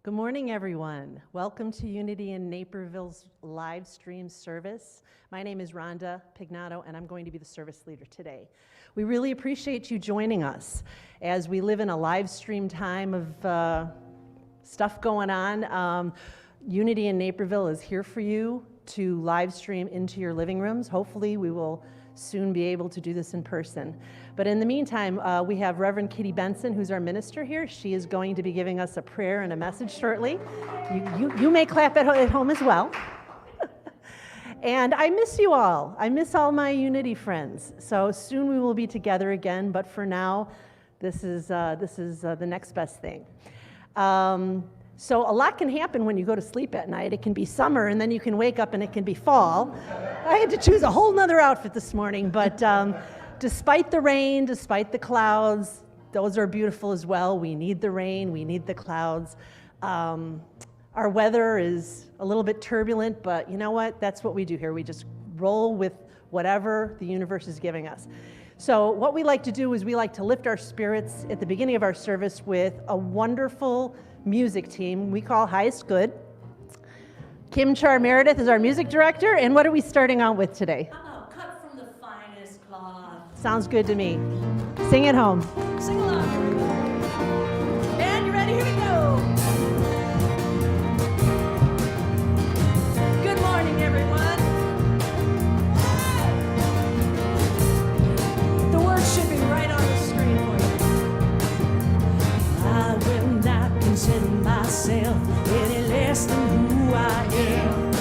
Good morning, everyone. Welcome to Unity in Naperville's live stream service. My name is Rhonda Pignato, and I'm going to be the service leader today. We really appreciate you joining us as we live in a live stream time of stuff going on. Unity in Naperville is here for you to live stream into your living rooms. Hopefully, we will soon be able to do this in person. But in the meantime, we have Reverend Kitty Benson, who's our minister here. She is going to be giving us a prayer and a message shortly. You may clap at home as well. And I miss you all. I miss all my Unity friends. So soon we will be together again, but for now, this is the next best thing. So a lot can happen when you go to sleep at night. It can be summer, and then you can wake up and it can be fall. I had to choose a whole nother outfit this morning, but despite the rain, despite the clouds, those are beautiful as well. We need the rain, we need the clouds. Our weather is a little bit turbulent, but you know what? That's what we do here. We just roll with whatever the universe is giving us. So what we like to do is we like to lift our spirits at the beginning of our service with a wonderful music team we call Highest Good. Kim-Char Meredith is our music director, and what are we starting out with today? Cut from the finest cloth. Sounds good to me. Sing at home. Sing along, everybody. And you ready? Here we go. Good morning, everyone. The words should be right on the screen for you. I will not consider myself any less than who I am.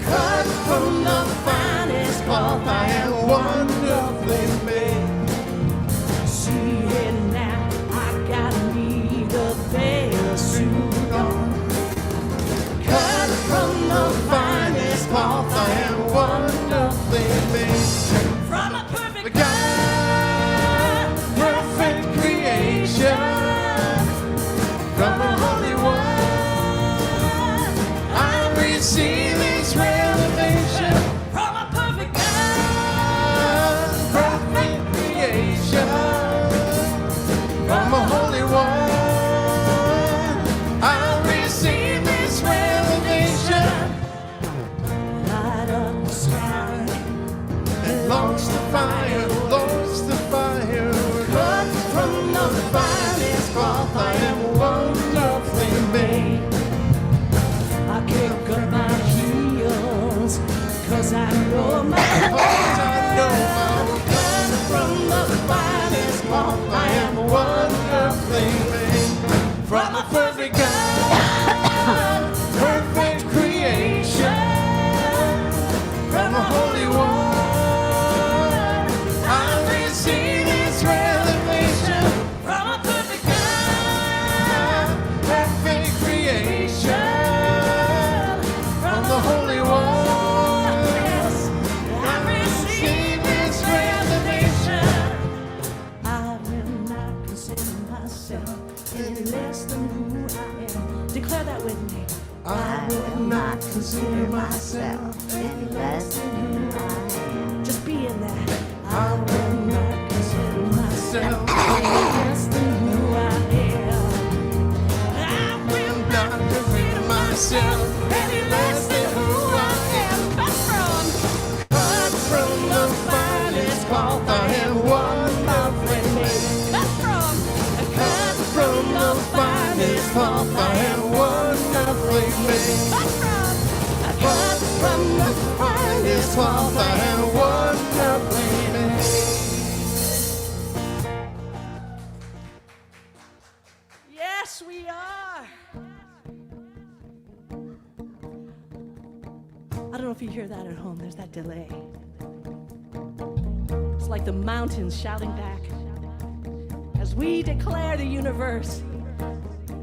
Cut from the finest cloth, I am wonderfully made. See it now, I got me the best suit on. Cut from the finest cloth, I am wonderfully made. From a perfect God, perfect creation. From the Holy One, I receive His revelation. from a perfect God, perfect creation. From the Holy One, I receive His revelation. light up the sky. And launch the fire, launch the fire. Cut from the finest cloth, I am wonderfully made. I kick up my heels, 'cause I know my I know I'm cut from the finest cloth, I am wonderfully made. From a perfect God, perfect creation. From the Holy One, I receive His revelation. from a perfect Perfect creation. From the Holy One, I receive His revelation. I will not consider myself any less than who I am. Declare that with me. I will not consider myself any less than who I am. Just be in that. I will not consider myself myself any less than who I am. I will not consider myself any less than who I am. cut from Cut from the finest cloth, I am wonderfully made. Cut from the finest cloth, I am wonderfully made. Cut from the finest cloth, I am wonderfully made. Yes, we are. I don't know if you hear that at home. There's that delay. It's like the mountains shouting back as we declare the universe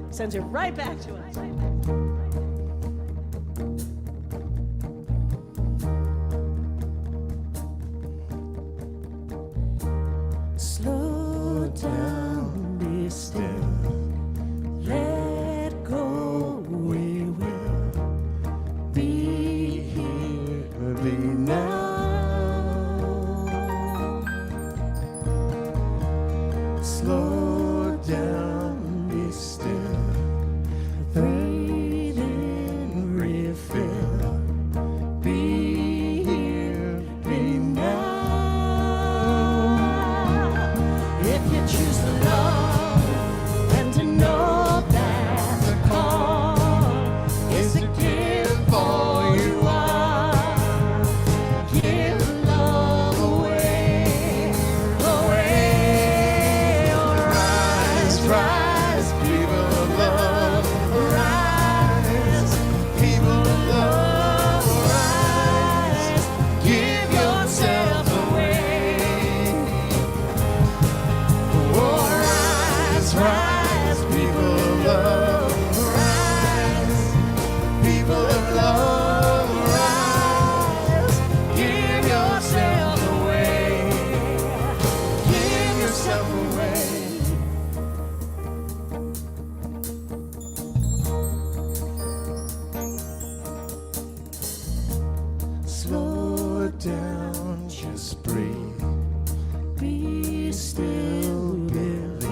sends it right back to us. Slow down, be still. Let go, we will be here, be now. Slow down, be still. rise, people of love, rise, people of love, rise. Give yourself away, give yourself away. Slow it down, just breathe. Be still, believe.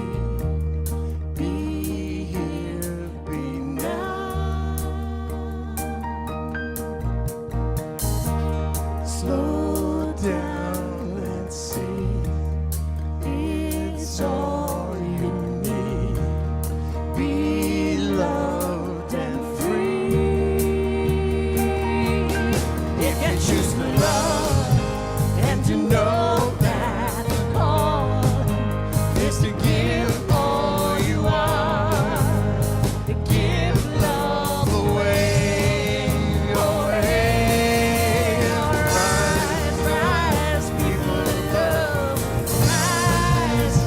Be here, be now. Slow down and see. It's all you need. Be loved and free. If you choose to love and to know that all is to give all you are, to give love away, away. Rise, rise, people of love, rise,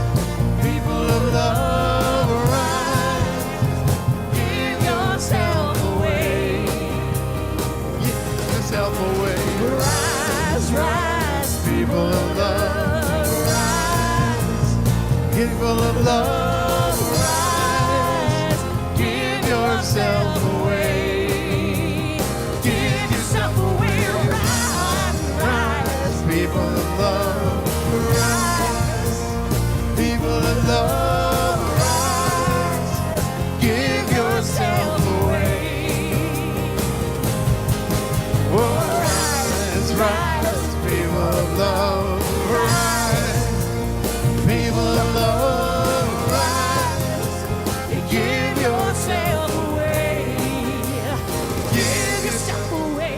people of love, rise. Give yourself away, give yourself away. Rise, rise, people of love, rise, people of love, rise. Give yourself away, give yourself away. Rise, rise, people of love, rise, people of love, rise. Give yourself away. Oh, rise, rise, people of love, rise, people of love, rise. Give yourself away, give yourself away.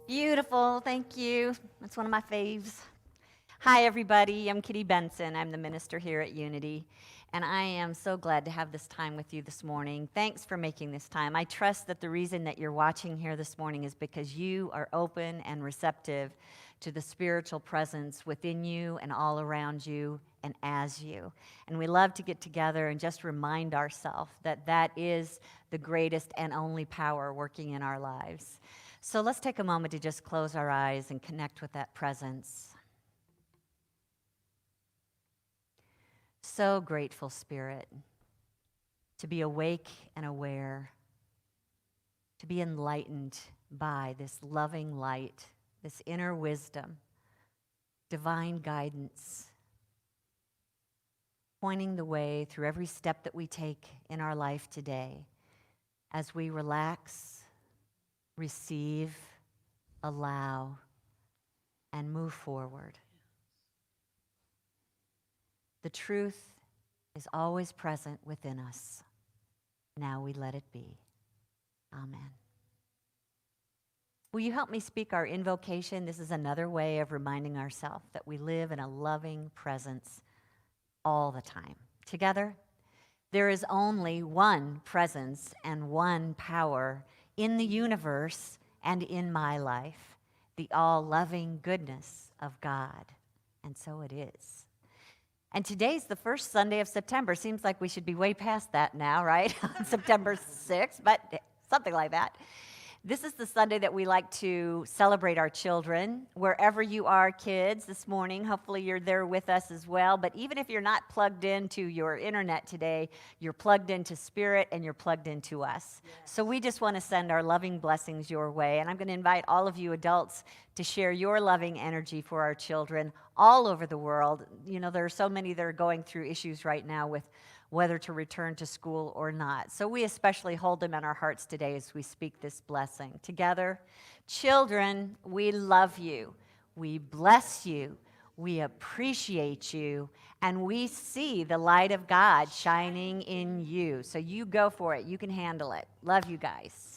Beautiful, thank you. That's one of my faves. Hi, everybody. I'm Kitty Benson. I'm the minister here at Unity, and I am so glad to have this time with you this morning. Thanks for making this time. I trust that the reason that you're watching here this morning is because you are open and receptive to the spiritual presence within you and all around you and as you. And we love to get together and just remind ourselves that that is the greatest and only power working in our lives. So let's take a moment to just close our eyes and connect with that presence. So grateful, Spirit, to be awake and aware, to be enlightened by this loving light, this inner wisdom, divine guidance, pointing the way through every step that we take in our life today as we relax, receive, allow, and move forward. The truth is always present within us. Now we let it be. Amen. Will you help me speak our invocation? This is another way of reminding ourselves that we live in a loving presence all the time. Together, there is only one presence and one power in the universe and in my life, the all-loving goodness of God. And so it is. And today's the first Sunday of September. Seems like we should be way past that now, right? September 6th, but something like that. This is the Sunday that we like to celebrate our children. Wherever you are, kids, this morning, hopefully you're there with us as well. But even if you're not plugged into your internet today, you're plugged into Spirit and you're plugged into us. Yes. So we just want to send our loving blessings your way. And I'm going to invite all of you adults to share your loving energy for our children all over the world. You know, there are so many that are going through issues right now with whether to return to school or not. So we especially hold them in our hearts today as we speak this blessing. Together, children, we love you. We bless you. We appreciate you. And we see the light of God shining in you. So you go for it. You can handle it. Love you guys.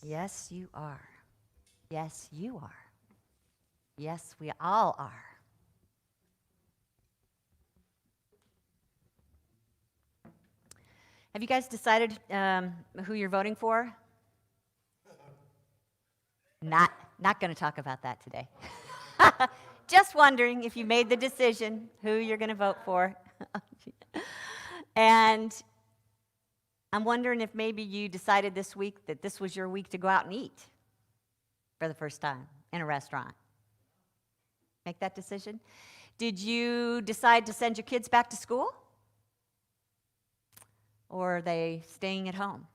Yes, you are. Yes, you are. Yes, we all are. Have you guys decided who you're voting for? Not going to talk about that today. Just wondering if you made the decision who you're going to vote for. And I'm wondering if maybe you decided this week that this was your week to go out and eat for the first time in a restaurant. Make that decision. Did you decide to send your kids back to school? Or are they staying at home?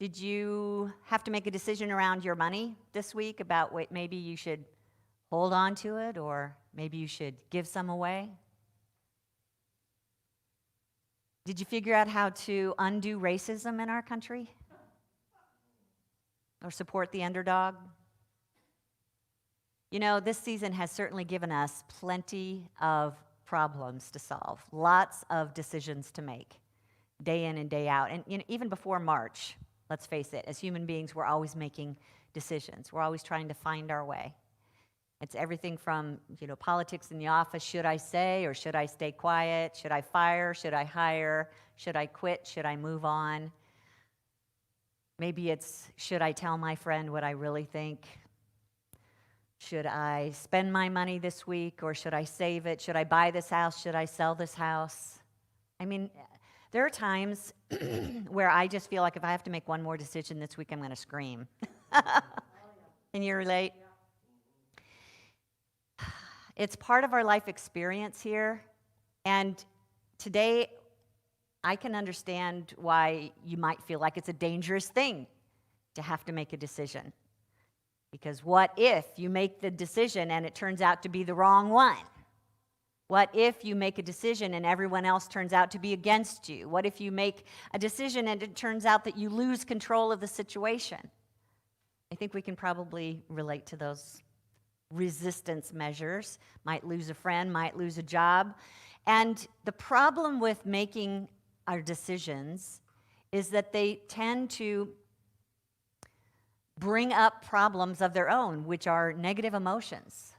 Did you have to make a decision around your money this week about what maybe you should hold on to it or maybe you should give some away? Did you figure out how to undo racism in our country? Or support the underdog? You know, this season has certainly given us plenty of problems to solve, lots of decisions to make, day in and day out. And you know, even before March, let's face it, as human beings, we're always making decisions. We're always trying to find our way. It's everything from, you know, politics in the office. Should I say or should I stay quiet? Should I fire? Should I hire? Should I quit? Should I move on? Maybe it's, should I tell my friend what I really think? Should I spend my money this week or should I save it? Should I buy this house? Should I sell this house? I mean, there are times where I just feel like if I have to make one more decision this week, I'm going to scream. Can you relate? It's part of our life experience here, and today I can understand why you might feel like it's a dangerous thing to have to make a decision. Because what if you make the decision and it turns out to be the wrong one? What if you make a decision and everyone else turns out to be against you? What if you make a decision and it turns out that you lose control of the situation? I think we can probably relate to those resistance measures. Might lose a friend, might lose a job. And the problem with making our decisions is that they tend to bring up problems of their own, which are negative emotions.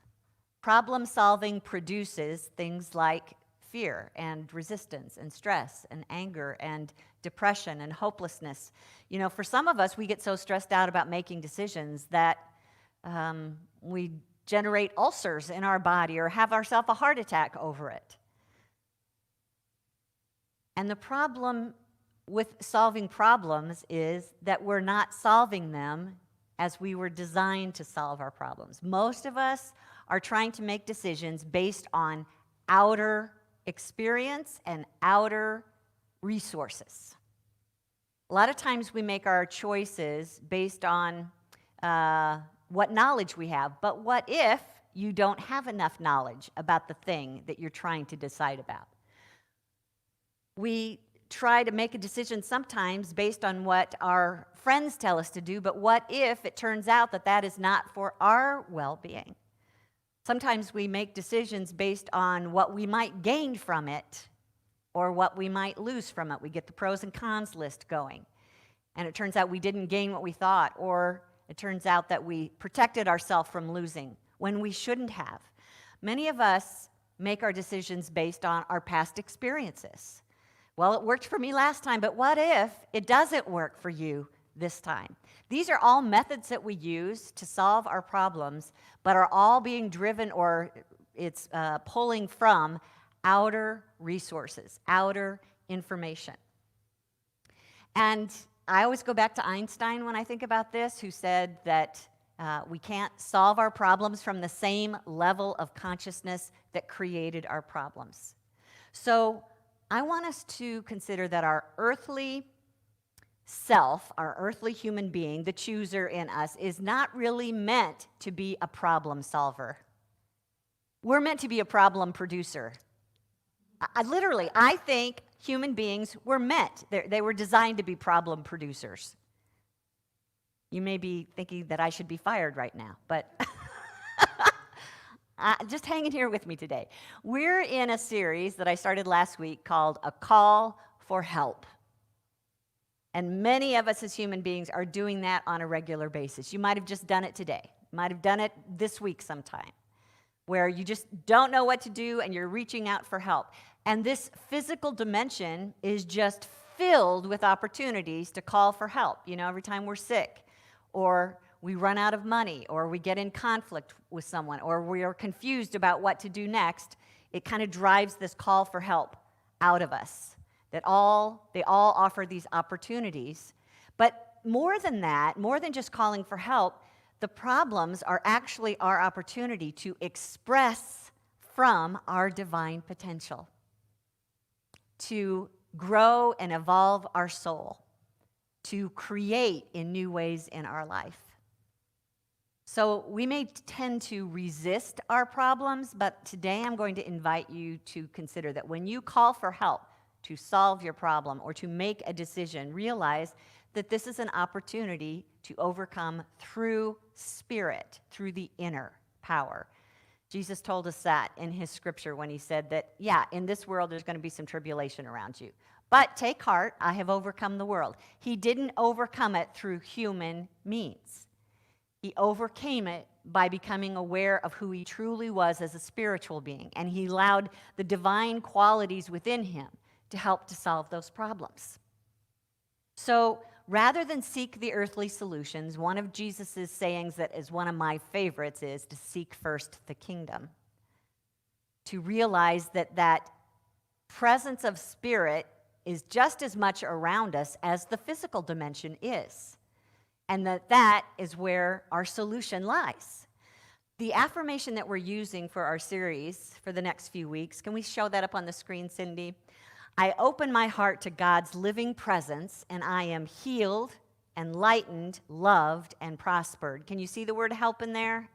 Problem solving produces things like fear and resistance and stress and anger and depression and hopelessness. You know, for some of us, we get so stressed out about making decisions that we generate ulcers in our body or have ourselves a heart attack over it. And the problem with solving problems is that we're not solving them as we were designed to solve our problems. Most of us are trying to make decisions based on outer experience and outer resources. A lot of times we make our choices based on what knowledge we have, but what if you don't have enough knowledge about the thing that you're trying to decide about? We try to make a decision sometimes based on what our friends tell us to do, but what if it turns out that that is not for our well-being? Sometimes we make decisions based on what we might gain from it or what we might lose from it. We get the pros and cons list going, and it turns out we didn't gain what we thought, or it turns out that we protected ourselves from losing when we shouldn't have. Many of us make our decisions based on our past experiences. Well, it worked for me last time, but what if it doesn't work for you this time? These are all methods that we use to solve our problems, but are all being driven or it's pulling from outer resources, outer information. And I always go back to Einstein when I think about this, who said that we can't solve our problems from the same level of consciousness that created our problems. So I want us to consider that our earthly self, our earthly human being, the chooser in us, is not really meant to be a problem solver. We're meant to be a problem producer. I think human beings were meant, they were designed to be problem producers. You may be thinking that I should be fired right now, but just hang in here with me today. We're in a series that I started last week called A Call for Help. And many of us as human beings are doing that on a regular basis. You might have just done it today. You might have done it this week sometime, where you just don't know what to do and you're reaching out for help. And this physical dimension is just filled with opportunities to call for help. You know, every time we're sick, or we run out of money, or we get in conflict with someone, or we are confused about what to do next, it kind of drives this call for help out of us. They all offer these opportunities. But more than that, more than just calling for help, the problems are actually our opportunity to express from our divine potential, to grow and evolve our soul, to create in new ways in our life. So we may tend to resist our problems, but today I'm going to invite you to consider that when you call for help to solve your problem or to make a decision, realize that this is an opportunity to overcome through spirit, through the inner power. Jesus told us that in his scripture when he said that, yeah, in this world there's going to be some tribulation around you. But take heart, I have overcome the world. He didn't overcome it through human means. He overcame it by becoming aware of who he truly was as a spiritual being. And he allowed the divine qualities within him to help to solve those problems. So rather than seek the earthly solutions, one of Jesus' sayings that is one of my favorites is to seek first the kingdom. To realize that that presence of spirit is just as much around us as the physical dimension is. And that is where our solution lies. The affirmation that we're using for our series for the next few weeks, can we show that up on the screen, Cindy? I open my heart to God's living presence, and I am healed, enlightened, loved, and prospered. Can you see the word help in there?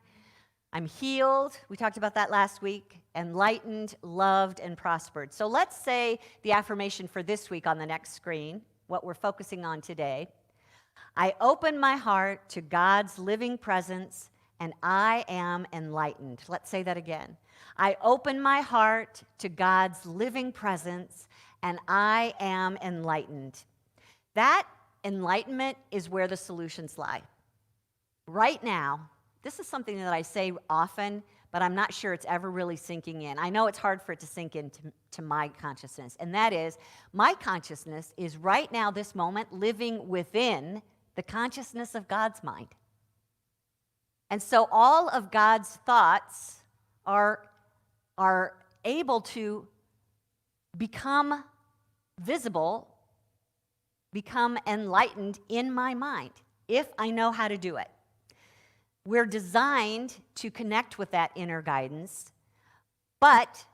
I'm healed. We talked about that last week. Enlightened, loved, and prospered. So let's say the affirmation for this week on the next screen, what we're focusing on today. I open my heart to God's living presence, and I am enlightened. Let's say that again. I open my heart to God's living presence, and I am enlightened. That enlightenment is where the solutions lie. Right now, this is something that I say often, but I'm not sure it's ever really sinking in. I know it's hard for it to sink into my consciousness, and that is, my consciousness is right now, this moment, living within the consciousness of God's mind. And so all of God's thoughts are able to become visible, become enlightened in my mind, if I know how to do it. We're designed to connect with that inner guidance, but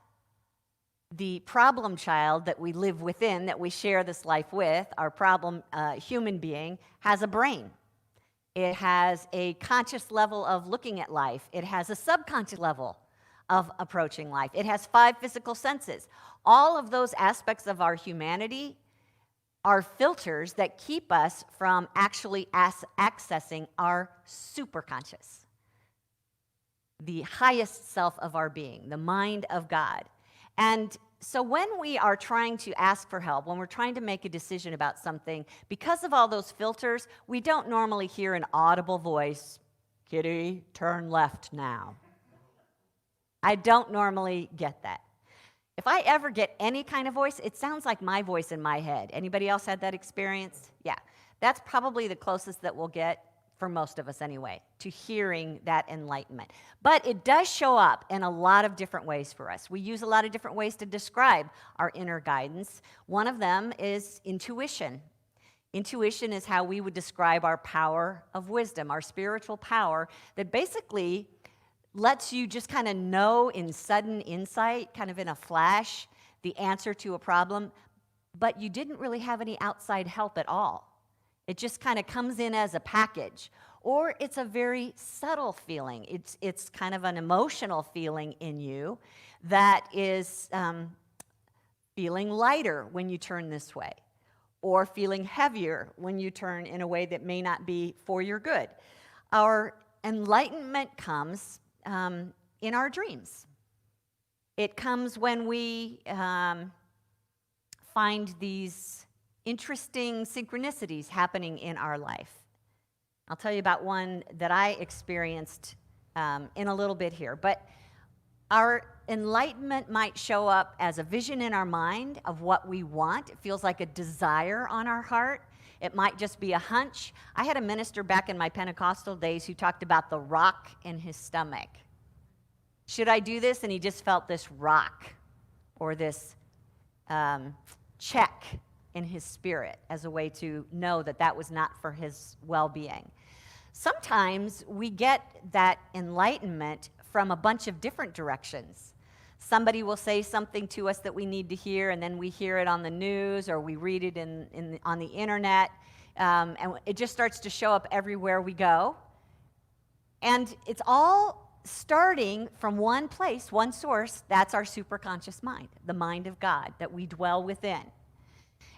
the problem child that we live within, that we share this life with, our problem human being, has a brain. It has a conscious level of looking at life. It has a subconscious level of approaching life. It has 5 physical senses. All of those aspects of our humanity are filters that keep us from actually accessing our superconscious, the highest self of our being, the mind of God. And so when we are trying to ask for help, when we're trying to make a decision about something, because of all those filters, we don't normally hear an audible voice, "Kitty, turn left now." I don't normally get that. If I ever get any kind of voice, it sounds like my voice in my head. Anybody else had that experience? Yeah, that's probably the closest that we'll get, for most of us anyway, to hearing that enlightenment. But it does show up in a lot of different ways for us. We use a lot of different ways to describe our inner guidance. One of them is intuition. Intuition is how we would describe our power of wisdom, our spiritual power that basically lets you just kind of know in sudden insight, kind of in a flash, the answer to a problem, but you didn't really have any outside help at all. It just kind of comes in as a package. Or it's a very subtle feeling. It's kind of an emotional feeling in you that is feeling lighter when you turn this way, or feeling heavier when you turn in a way that may not be for your good. Our enlightenment comes in our dreams. It comes when we find these interesting synchronicities happening in our life. I'll tell you about one that I experienced in a little bit here. But our enlightenment might show up as a vision in our mind of what we want. It feels like a desire on our heart. It might just be a hunch. I had a minister back in my Pentecostal days who talked about the rock in his stomach. Should I do this? And he just felt this rock or this check in his spirit as a way to know that that was not for his well-being. Sometimes we get that enlightenment from a bunch of different directions. Somebody will say something to us that we need to hear, and then we hear it on the news or we read it on the internet, and it just starts to show up everywhere we go. And it's all starting from one place, one source. That's our superconscious mind, the mind of God that we dwell within.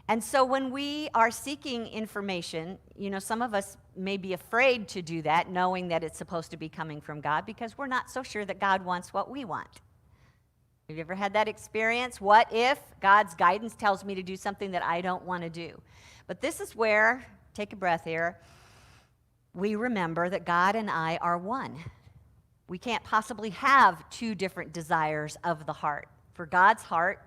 And so when we are seeking information, some of us may be afraid to do that, knowing that it's supposed to be coming from God, because we're not so sure that God wants what we want. Have you ever had that experience? What if God's guidance tells me to do something that I don't want to do? But this is where, take a breath here, we remember that God and I are one. We can't possibly have two different desires of the heart. For God's heart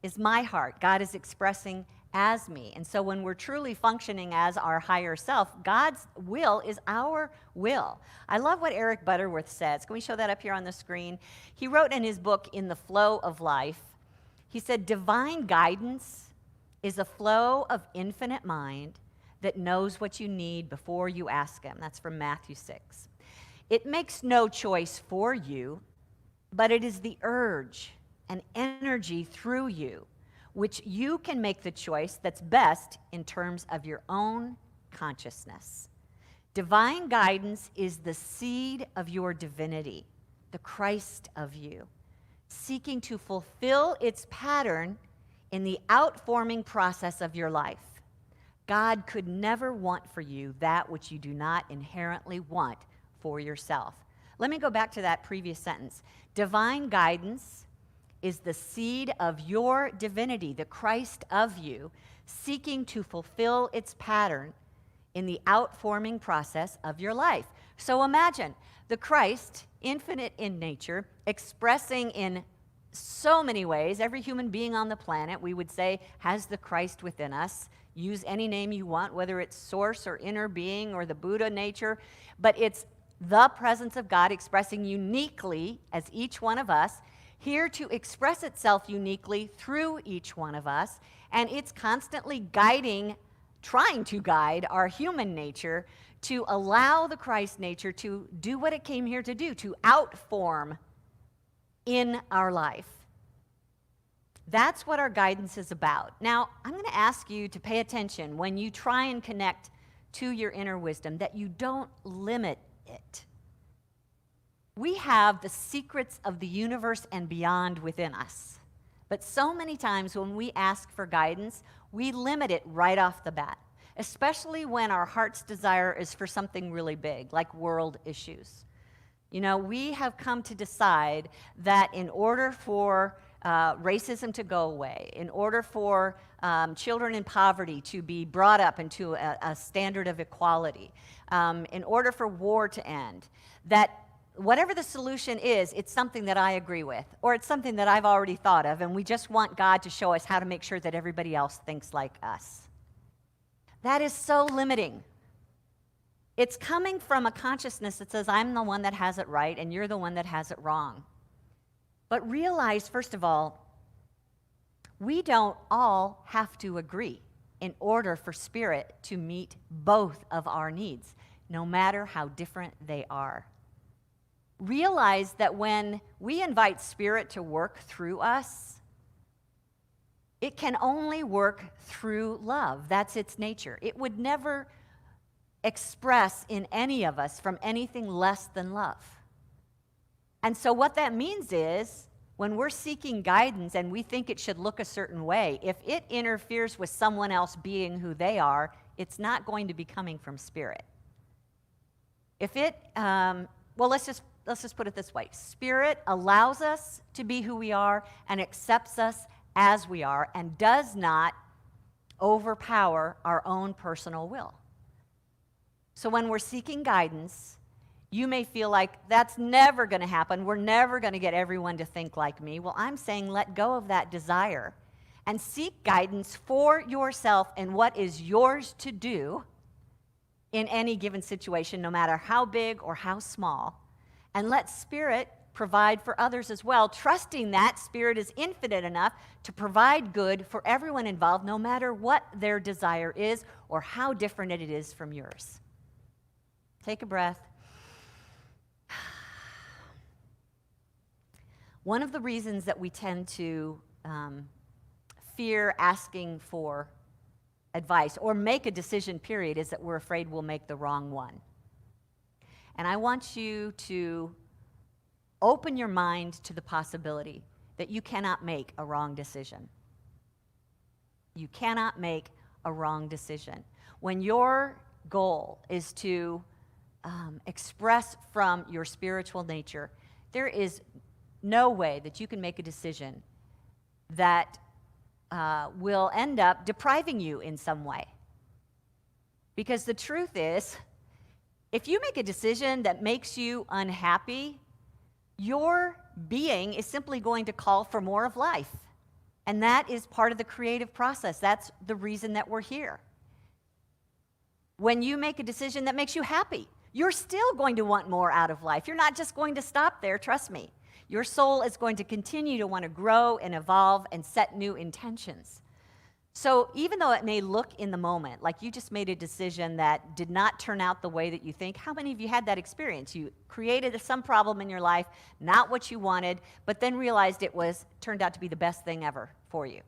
is my heart. God is expressing as me. And so when we're truly functioning as our higher self, God's will is our will. I love what Eric Butterworth says. Can we show that up here on the screen? He wrote in his book, In the Flow of Life, he said, divine guidance is a flow of infinite mind that knows what you need before you ask him. That's from Matthew 6. It makes no choice for you, but it is the urge and energy through you which you can make the choice that's best in terms of your own consciousness. Divine guidance is the seed of your divinity, the Christ of you, seeking to fulfill its pattern in the outforming process of your life. God could never want for you that which you do not inherently want for yourself. Let me go back to that previous sentence. Divine guidance is the seed of your divinity, the Christ of you, seeking to fulfill its pattern in the outforming process of your life. So imagine the Christ, infinite in nature, expressing in so many ways. Every human being on the planet, we would say, has the Christ within us. Use any name you want, whether it's source or inner being or the Buddha nature, but it's the presence of God expressing uniquely as each one of us, here to express itself uniquely through each one of us, and it's constantly trying to guide our human nature to allow the Christ nature to do what it came here to do, to outform in our life. That's what our guidance is about. Now, I'm going to ask you to pay attention when you try and connect to your inner wisdom, that you don't limit it. We have the secrets of the universe and beyond within us. But so many times when we ask for guidance, we limit it right off the bat, especially when our heart's desire is for something really big, like world issues. We have come to decide that in order for racism to go away, in order for children in poverty to be brought up into a standard of equality, in order for war to end, that whatever the solution is, it's something that I agree with, or it's something that I've already thought of, and we just want God to show us how to make sure that everybody else thinks like us. That is so limiting. It's coming from a consciousness that says, I'm the one that has it right, and you're the one that has it wrong. But realize, first of all, we don't all have to agree in order for Spirit to meet both of our needs, no matter how different they are. Realize that when we invite Spirit to work through us, it can only work through love. That's its nature. It would never express in any of us from anything less than love. And so what that means is, when we're seeking guidance and we think it should look a certain way, if it interferes with someone else being who they are, it's not going to be coming from Spirit. If it, let's just put it this way. Spirit allows us to be who we are and accepts us as we are and does not overpower our own personal will. So when we're seeking guidance, you may feel like that's never going to happen. We're never going to get everyone to think like me. Well, I'm saying let go of that desire and seek guidance for yourself and what is yours to do in any given situation, no matter how big or how small. And let Spirit provide for others as well, trusting that Spirit is infinite enough to provide good for everyone involved, no matter what their desire is or how different it is from yours. Take a breath. One of the reasons that we tend to fear asking for advice or make a decision, period, is that we're afraid we'll make the wrong one. And I want you to open your mind to the possibility that you cannot make a wrong decision. You cannot make a wrong decision. When your goal is to express from your spiritual nature, there is no way that you can make a decision that will end up depriving you in some way. Because the truth is, if you make a decision that makes you unhappy, your being is simply going to call for more of life. And that is part of the creative process. That's the reason that we're here. When you make a decision that makes you happy, you're still going to want more out of life. You're not just going to stop there, trust me. Your soul is going to continue to want to grow and evolve and set new intentions. So even though it may look in the moment like you just made a decision that did not turn out the way that you think, how many of you had that experience? You created some problem in your life, not what you wanted, but then realized it turned out to be the best thing ever for you.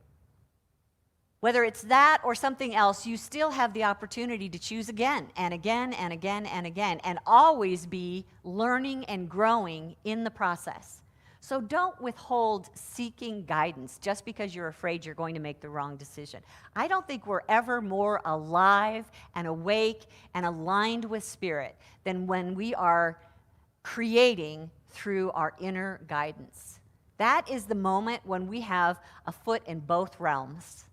Whether it's that or something else, you still have the opportunity to choose again and again and again and again, and always be learning and growing in the process. So don't withhold seeking guidance just because you're afraid you're going to make the wrong decision. I don't think we're ever more alive and awake and aligned with Spirit than when we are creating through our inner guidance. That is the moment when we have a foot in both realms.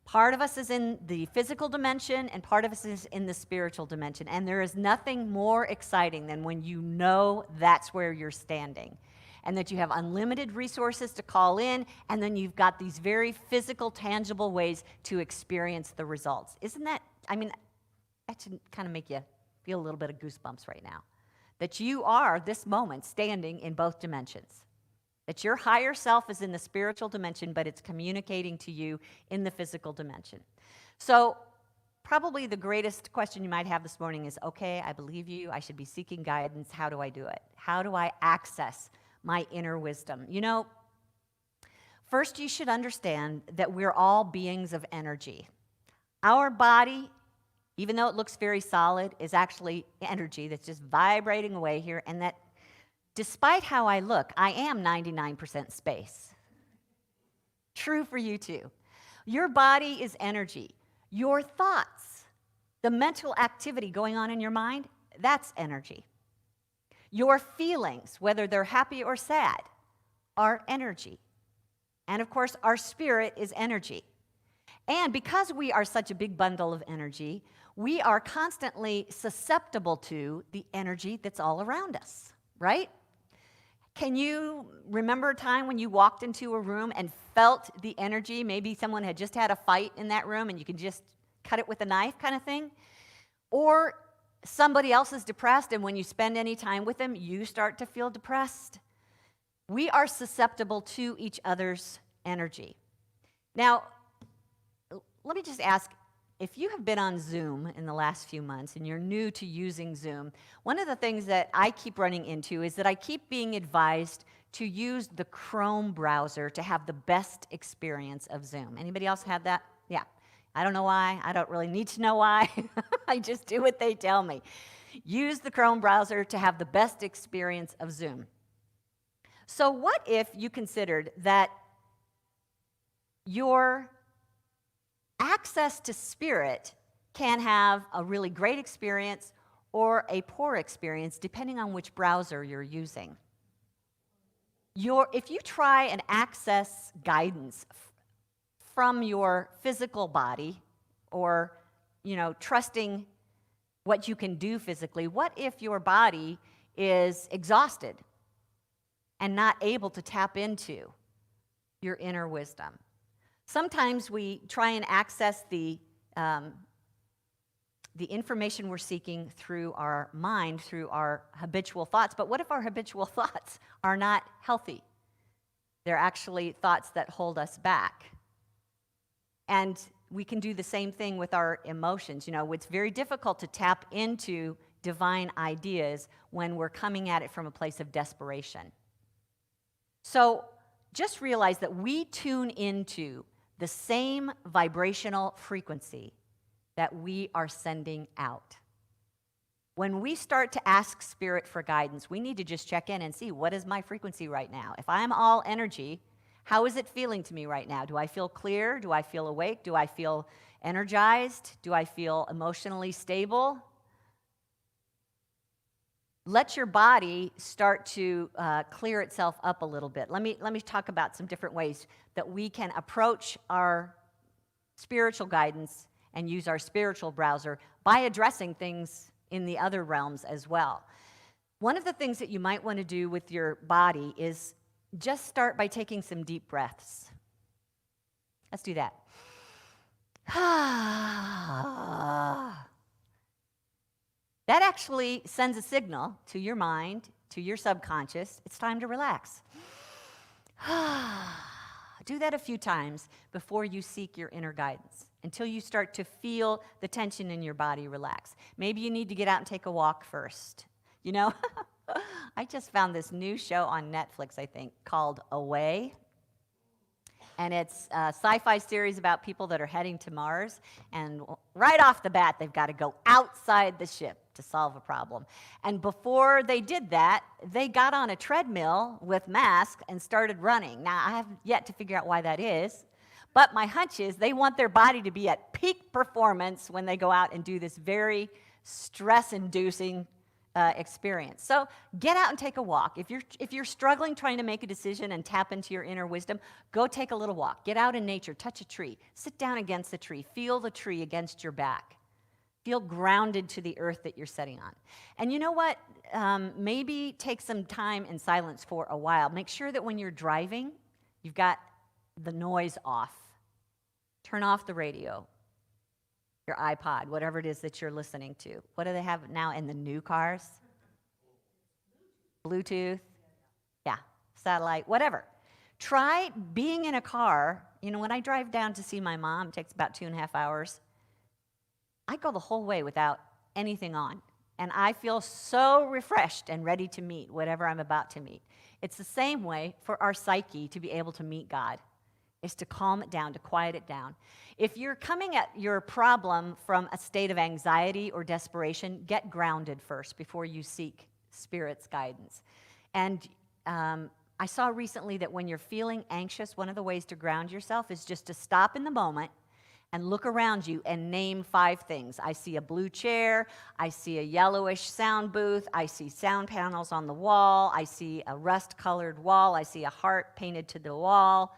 Part of us is in the physical dimension, and part of us is in the spiritual dimension. And there is nothing more exciting than when you know that's where you're standing, and that you have unlimited resources to call in, and then you've got these very physical, tangible ways to experience the results. Isn't that, that should kind of make you feel a little bit of goosebumps right now, that you are, this moment, standing in both dimensions. That your higher self is in the spiritual dimension, but it's communicating to you in the physical dimension. So probably the greatest question you might have this morning is, okay, I believe you, I should be seeking guidance. How do I do it? How do I access my inner wisdom? First you should understand that we're all beings of energy. Our body, even though it looks very solid, is actually energy that's just vibrating away here, and that despite how I look, I am 99% space. True for you too. Your body is energy. Your thoughts, the mental activity going on in your mind, that's energy. Your feelings, whether they're happy or sad, are energy. And of course, our spirit is energy. And because we are such a big bundle of energy, we are constantly susceptible to the energy that's all around us, right? Can you remember a time when you walked into a room and felt the energy? Maybe someone had just had a fight in that room and you can just cut it with a knife kind of thing. Or somebody else is depressed, and when you spend any time with them, you start to feel depressed. We are susceptible to each other's energy. Now, let me just ask, if you have been on Zoom in the last few months and you're new to using Zoom, one of the things that I keep running into is that I keep being advised to use the Chrome browser to have the best experience of Zoom. Anybody else have that? Yeah. I don't know why. I don't really need to know why. I just do what they tell me. Use the Chrome browser to have the best experience of Zoom. So what if you considered that your access to Spirit can have a really great experience or a poor experience depending on which browser you're using? If you try and access guidance from your physical body or, trusting what you can do physically. What if your body is exhausted and not able to tap into your inner wisdom? Sometimes we try and access the information we're seeking through our mind, through our habitual thoughts. But what if our habitual thoughts are not healthy? They're actually thoughts that hold us back. And we can do the same thing with our emotions. It's very difficult to tap into divine ideas when we're coming at it from a place of desperation. So just realize that we tune into the same vibrational frequency that we are sending out. When we start to ask Spirit for guidance, we need to just check in and see, what is my frequency right now? If I'm all energy, how is it feeling to me right now? Do I feel clear? Do I feel awake? Do I feel energized? Do I feel emotionally stable? Let your body start to clear itself up a little bit. Let me talk about some different ways that we can approach our spiritual guidance and use our spiritual browser by addressing things in the other realms as well. One of the things that you might want to do with your body is just start by taking some deep breaths. Let's do that. That actually sends a signal to your mind, to your subconscious. It's time to relax. Do that a few times before you seek your inner guidance, until you start to feel the tension in your body relax. Maybe you need to get out and take a walk first. I just found this new show on Netflix, I think, called Away. And it's a sci-fi series about people that are heading to Mars. And right off the bat, they've got to go outside the ship to solve a problem. And before they did that, they got on a treadmill with masks and started running. Now, I have yet to figure out why that is. But my hunch is they want their body to be at peak performance when they go out and do this very stress-inducing experience. So get out and take a walk. If you're struggling trying to make a decision and tap into your inner wisdom, go take a little walk. Get out in nature, touch a tree, sit down against the tree, feel the tree against your back. Feel grounded to the earth that you're sitting on. And you know what? Maybe take some time in silence for a while. Make sure that when you're driving, you've got the noise off. Turn off the radio, your iPod, whatever it is that you're listening to. What do they have now in the new cars? Bluetooth, yeah, satellite, whatever. Try being in a car. When I drive down to see my mom, it takes about 2.5 hours. I go the whole way without anything on, and I feel so refreshed and ready to meet whatever I'm about to meet. It's the same way for our psyche to be able to meet God, is to calm it down, to quiet it down. If you're coming at your problem from a state of anxiety or desperation, get grounded first before you seek Spirit's guidance. And I saw recently that when you're feeling anxious, one of the ways to ground yourself is just to stop in the moment and look around you and name 5 things. I see a blue chair, I see a yellowish sound booth, I see sound panels on the wall, I see a rust-colored wall, I see a heart painted to the wall.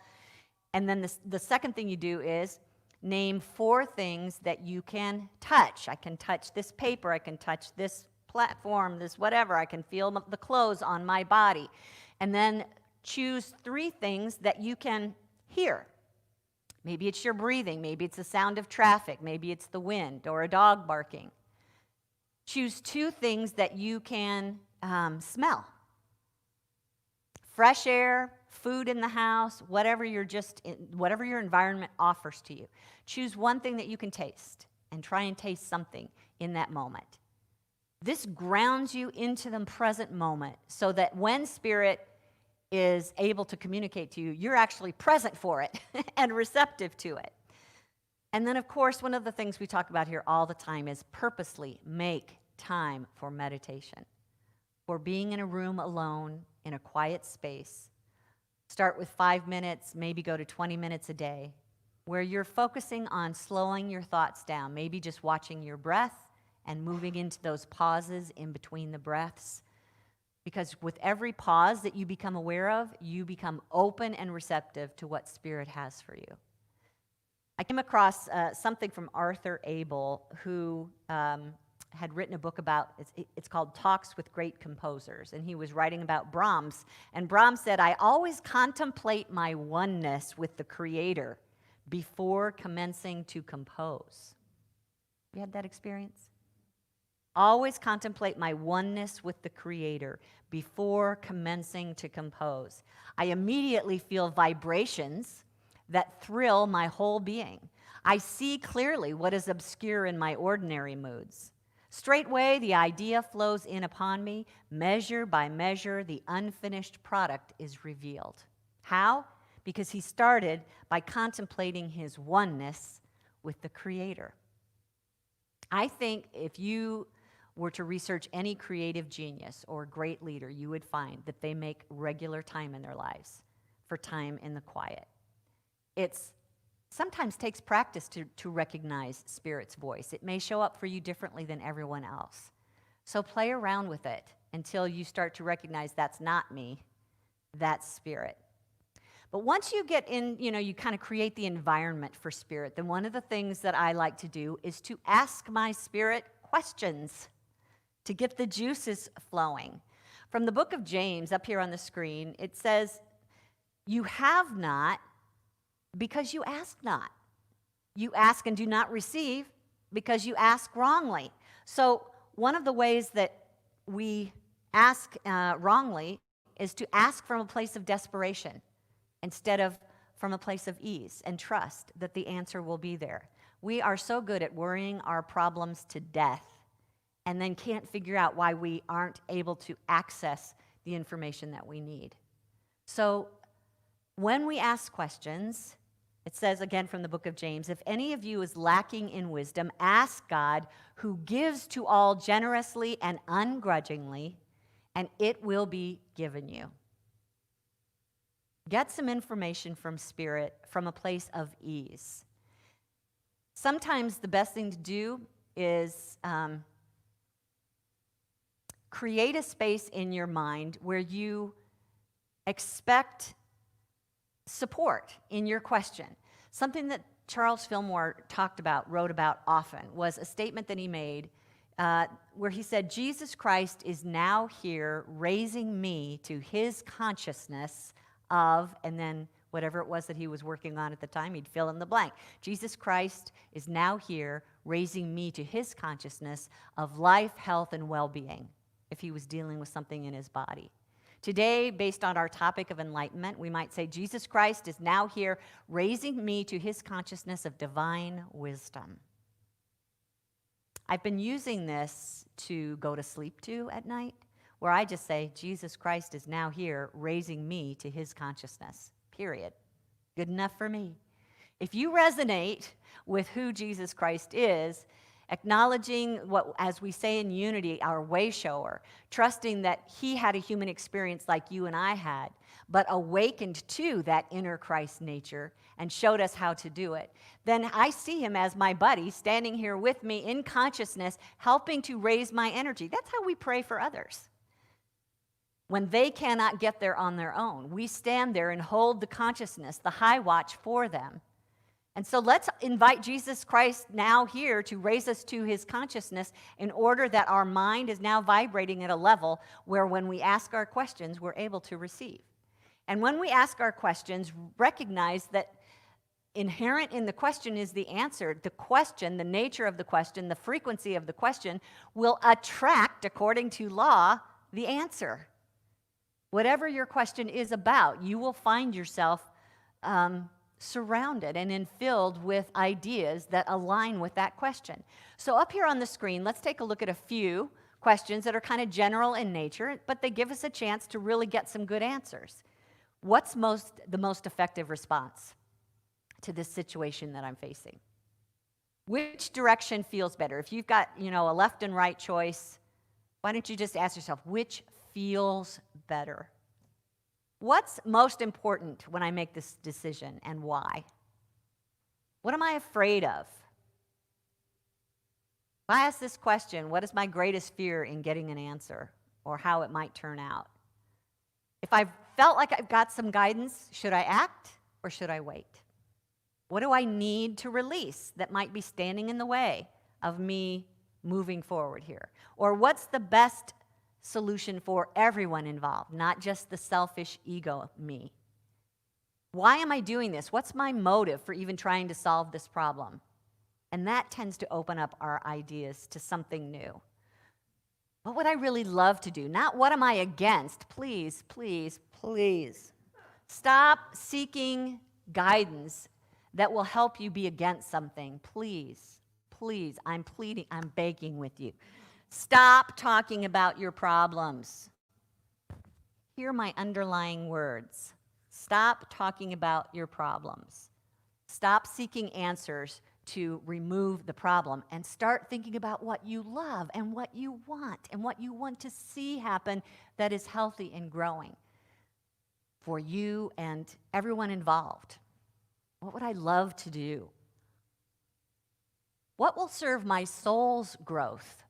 And then the second thing you do is name 4 things that you can touch. I can touch this paper, I can touch this platform, this whatever, I can feel the clothes on my body. And then choose 3 things that you can hear. Maybe it's your breathing, maybe it's the sound of traffic, maybe it's the wind or a dog barking. Choose 2 things that you can smell. Fresh air, food in the house, whatever your environment offers to you. Choose 1 thing that you can taste and try and taste something in that moment. This grounds you into the present moment so that when Spirit is able to communicate to you, you're actually present for it and receptive to it. And then, of course, one of the things we talk about here all the time is purposely make time for meditation, for being in a room alone, in a quiet space. Start with 5 minutes, maybe go to 20 minutes a day, where you're focusing on slowing your thoughts down, maybe just watching your breath and moving into those pauses in between the breaths. Because with every pause that you become aware of, you become open and receptive to what Spirit has for you. I came across something from Arthur Abel, who had written a book about, it's called Talks with Great Composers, and he was writing about Brahms. And Brahms said, I always contemplate my oneness with the Creator before commencing to compose. You had that experience? Always contemplate my oneness with the Creator before commencing to compose. I immediately feel vibrations that thrill my whole being. I see clearly what is obscure in my ordinary moods. Straightway, the idea flows in upon me. Measure by measure, the unfinished product is revealed. How? Because he started by contemplating his oneness with the Creator. I think if you were to research any creative genius or great leader, you would find that they make regular time in their lives for time in the quiet. It sometimes takes practice to recognize Spirit's voice. It may show up for you differently than everyone else. So play around with it until you start to recognize that's not me, that's Spirit. But once you get in, you kind of create the environment for Spirit, then one of the things that I like to do is to ask my Spirit questions to get the juices flowing. From the book of James, up here on the screen, it says, you have not because you ask not. You ask and do not receive because you ask wrongly. So one of the ways that we ask wrongly is to ask from a place of desperation instead of from a place of ease and trust that the answer will be there. We are so good at worrying our problems to death and then can't figure out why we aren't able to access the information that we need. So when we ask questions, it says again from the book of James, if any of you is lacking in wisdom, ask God who gives to all generously and ungrudgingly, and it will be given you. Get some information from Spirit from a place of ease. Sometimes the best thing to do is create a space in your mind where you expect support in your question. Something that Charles Fillmore wrote about often, was a statement that he made where he said, Jesus Christ is now here raising me to his consciousness of, and then whatever it was that he was working on at the time, he'd fill in the blank. Jesus Christ is now here raising me to his consciousness of life, health, and well-being, if he was dealing with something in his body. Today, based on our topic of enlightenment, we might say, Jesus Christ is now here raising me to his consciousness of divine wisdom. I've been using this to go to sleep to at night, where I just say, Jesus Christ is now here raising me to his consciousness, period. Good enough for me. If you resonate with who Jesus Christ is, acknowledging what, as we say in unity, our way shower, trusting that he had a human experience like you and I had, but awakened to that inner Christ nature and showed us how to do it, then I see him as my buddy standing here with me in consciousness, helping to raise my energy. That's how we pray for others. When they cannot get there on their own, we stand there and hold the consciousness, the high watch for them. And so let's invite Jesus Christ now here to raise us to his consciousness in order that our mind is now vibrating at a level where when we ask our questions, we're able to receive. And when we ask our questions, recognize that inherent in the question is the answer. The question, the nature of the question, the frequency of the question will attract, according to law, the answer. Whatever your question is about, you will find yourself surrounded and filled with ideas that align with that question. So up here on the screen, let's take a look at a few questions that are kind of general in nature, but they give us a chance to really get some good answers. What's the most effective response to this situation that I'm facing? Which direction feels better? If you've got, a left and right choice, why don't you just ask yourself, which feels better? What's most important when I make this decision and why? What am I afraid of? If I ask this question, what is my greatest fear in getting an answer or how it might turn out? If I felt like I've got some guidance, should I act or should I wait? What do I need to release that might be standing in the way of me moving forward here? Or what's the best solution for everyone involved, not just the selfish ego me? Why am I doing this? What's my motive for even trying to solve this problem? And that tends to open up our ideas to something new. What would I really love to do? Not what am I against? Please, please, please. Stop seeking guidance that will help you be against something. Please, please, I'm pleading, I'm begging with you. Stop talking about your problems. Hear my underlying words. Stop talking about your problems. Stop seeking answers to remove the problem and start thinking about what you love and what you want to see happen that is healthy and growing for you and everyone involved. What would I love to do? What will serve my soul's growth?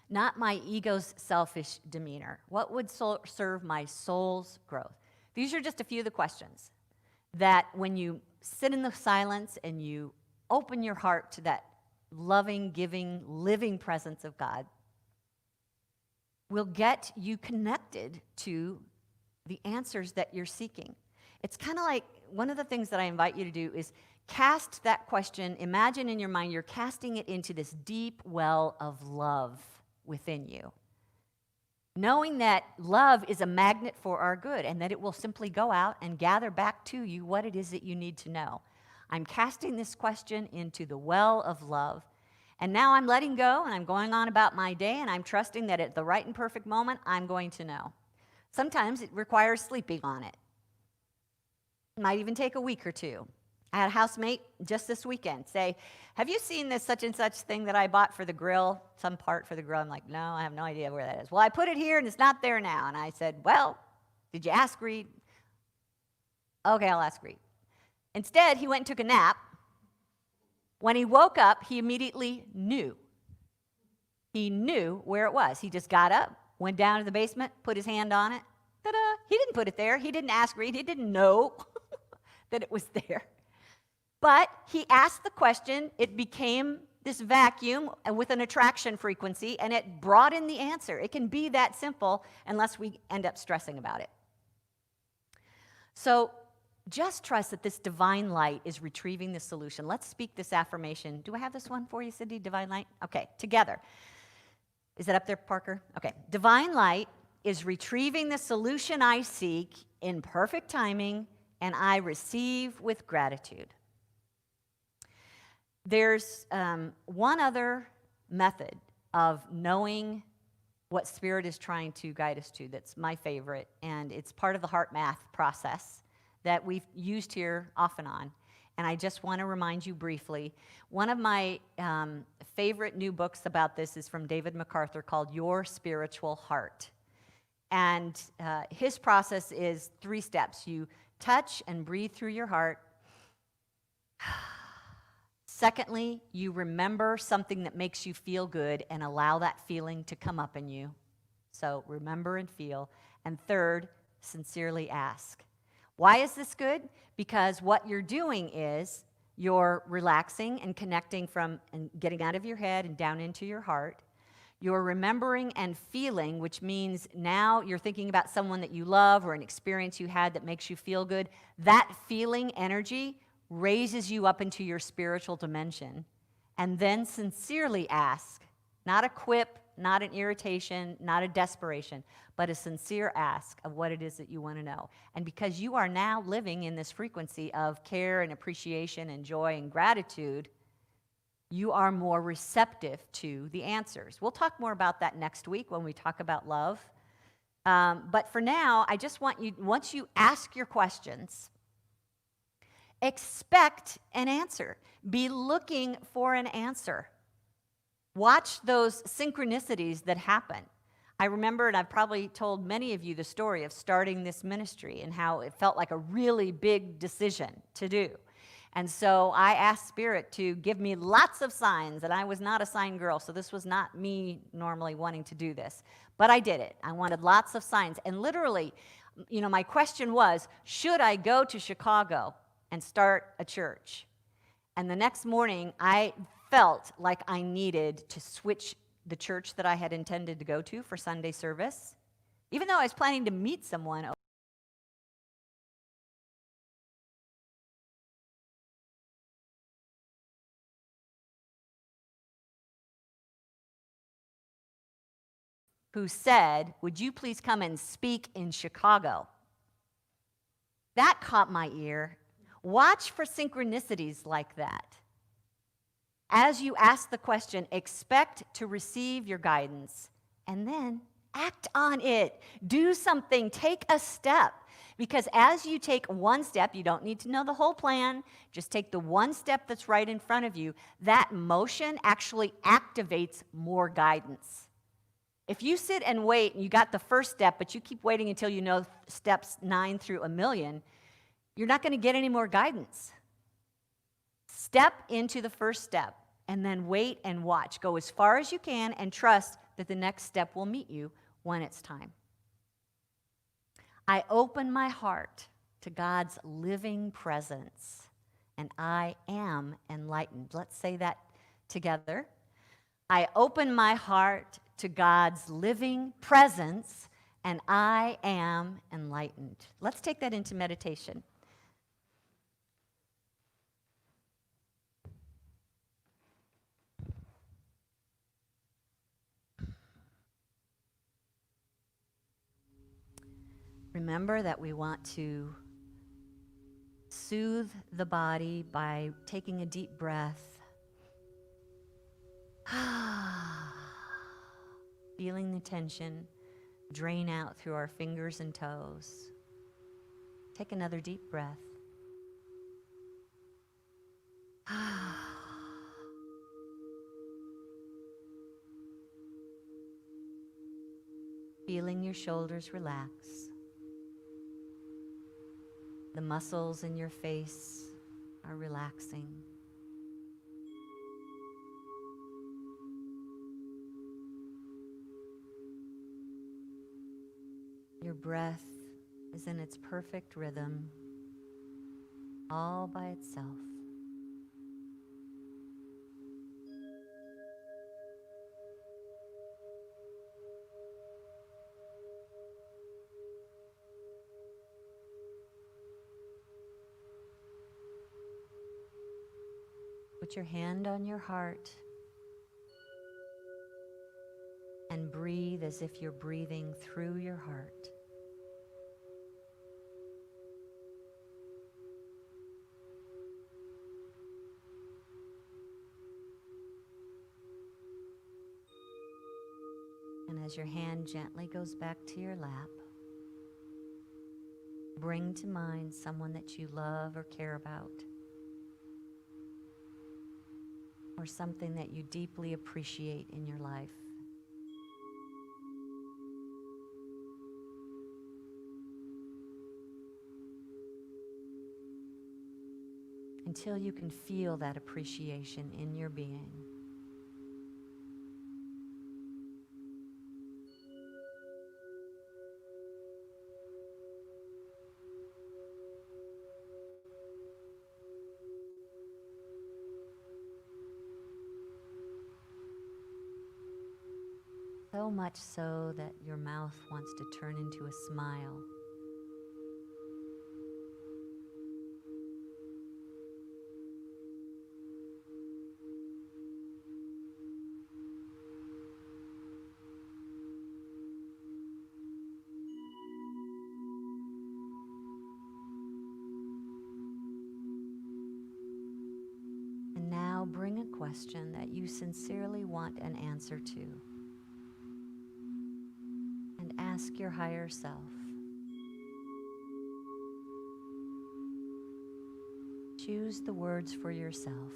Not my ego's selfish demeanor. What would serve my soul's growth? These are just a few of the questions that when you sit in the silence and you open your heart to that loving, giving, living presence of God, will get you connected to the answers that you're seeking. It's kind of like one of the things that I invite you to do is cast that question. Imagine in your mind you're casting it into this deep well of love within you, knowing that love is a magnet for our good and that it will simply go out and gather back to you what it is that you need to know. I'm casting this question into the well of love, and now I'm letting go and I'm going on about my day, and I'm trusting that at the right and perfect moment I'm going to know. Sometimes it requires sleeping on it. It might even take a week or two. I had a housemate just this weekend say, have you seen this such and such thing that I bought for the grill, some part for the grill? I'm like, no, I have no idea where that is. Well, I put it here and it's not there now. And I said, well, did you ask Reed? Okay, I'll ask Reed. Instead, he went and took a nap. When he woke up, he immediately knew. He knew where it was. He just got up, went down to the basement, put his hand on it. Ta-da! He didn't put it there. He didn't ask Reed. He didn't know that it was there. But he asked the question, it became this vacuum with an attraction frequency, and it brought in the answer. It can be that simple unless we end up stressing about it. So just trust that this divine light is retrieving the solution. Let's speak this affirmation. Do I have this one for you, Cindy? Divine light? Okay, together. Is that up there, Parker? Okay. Divine light is retrieving the solution I seek in perfect timing, and I receive with gratitude. There's one other method of knowing what Spirit is trying to guide us to that's my favorite, and it's part of the heart math process that we've used here off and on. And I just want to remind you briefly, one of my favorite new books about this is from David MacArthur called Your Spiritual Heart. And his process is 3 steps. You touch and breathe through your heart. Secondly, you remember something that makes you feel good and allow that feeling to come up in you. So remember and feel. And third, sincerely ask. Why is this good? Because what you're doing is you're relaxing and connecting from and getting out of your head and down into your heart. You're remembering and feeling, which means now you're thinking about someone that you love or an experience you had that makes you feel good. That feeling energy raises you up into your spiritual dimension. And then sincerely ask, not a quip, not an irritation, not a desperation, but a sincere ask of what it is that you want to know. And because you are now living in this frequency of care and appreciation and joy and gratitude, you are more receptive to the answers. We'll talk more about that next week when we talk about love. But for now, I just want you, once you ask your questions, expect an answer. Be looking for an answer. Watch those synchronicities that happen. I remember, and I've probably told many of you the story of starting this ministry and how it felt like a really big decision to do. And so I asked Spirit to give me lots of signs, and I was not a sign girl, so this was not me normally wanting to do this. But I did it. I wanted lots of signs. And literally, my question was, should I go to Chicago and start a church. And the next morning, I felt like I needed to switch the church that I had intended to go to for Sunday service, even though I was planning to meet someone. Who said, "Would you please come and speak in Chicago?" That caught my ear. Watch for synchronicities like that. As you ask the question, expect to receive your guidance, and then act on it. Do something, take a step. Because as you take one step, you don't need to know the whole plan, just take the one step that's right in front of you. That motion actually activates more guidance. If you sit and wait and you got the first step, but you keep waiting until you know steps 9 through 1,000,000, you're not going to get any more guidance. Step into the first step and then wait and watch. Go as far as you can and trust that the next step will meet you when it's time. I open my heart to God's living presence, and I am enlightened. Let's say that together. I open my heart to God's living presence, and I am enlightened. Let's take that into meditation. Remember that we want to soothe the body by taking a deep breath. Feeling the tension drain out through our fingers and toes. Take another deep breath. Feeling your shoulders relax. The muscles in your face are relaxing. Your breath is in its perfect rhythm, all by itself. Put your hand on your heart and breathe as if you're breathing through your heart. And as your hand gently goes back to your lap, bring to mind someone that you love or care about, or something that you deeply appreciate in your life. Until you can feel that appreciation in your being. So much so that your mouth wants to turn into a smile. And now bring a question that you sincerely want an answer to. And ask your higher self. Choose the words for yourself.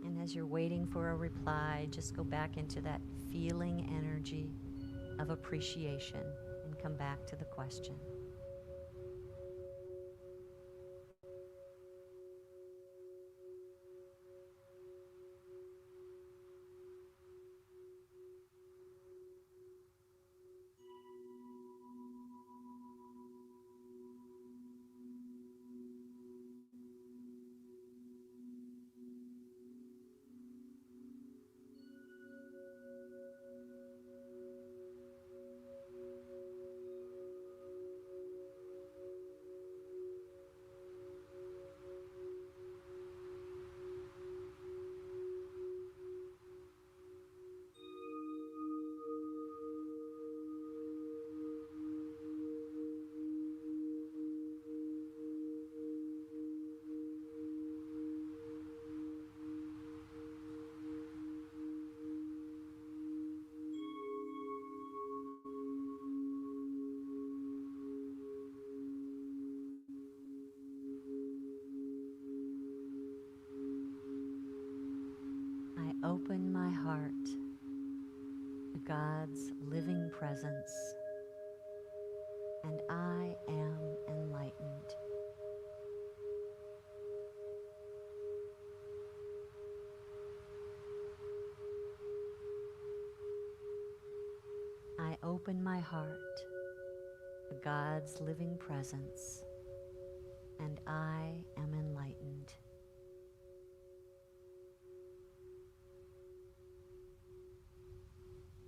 And as you're waiting for a reply, just go back into that feeling energy of appreciation and come back to the question. open my heart to God's living presence, and I am enlightened. I open my heart to God's living presence, and I am enlightened.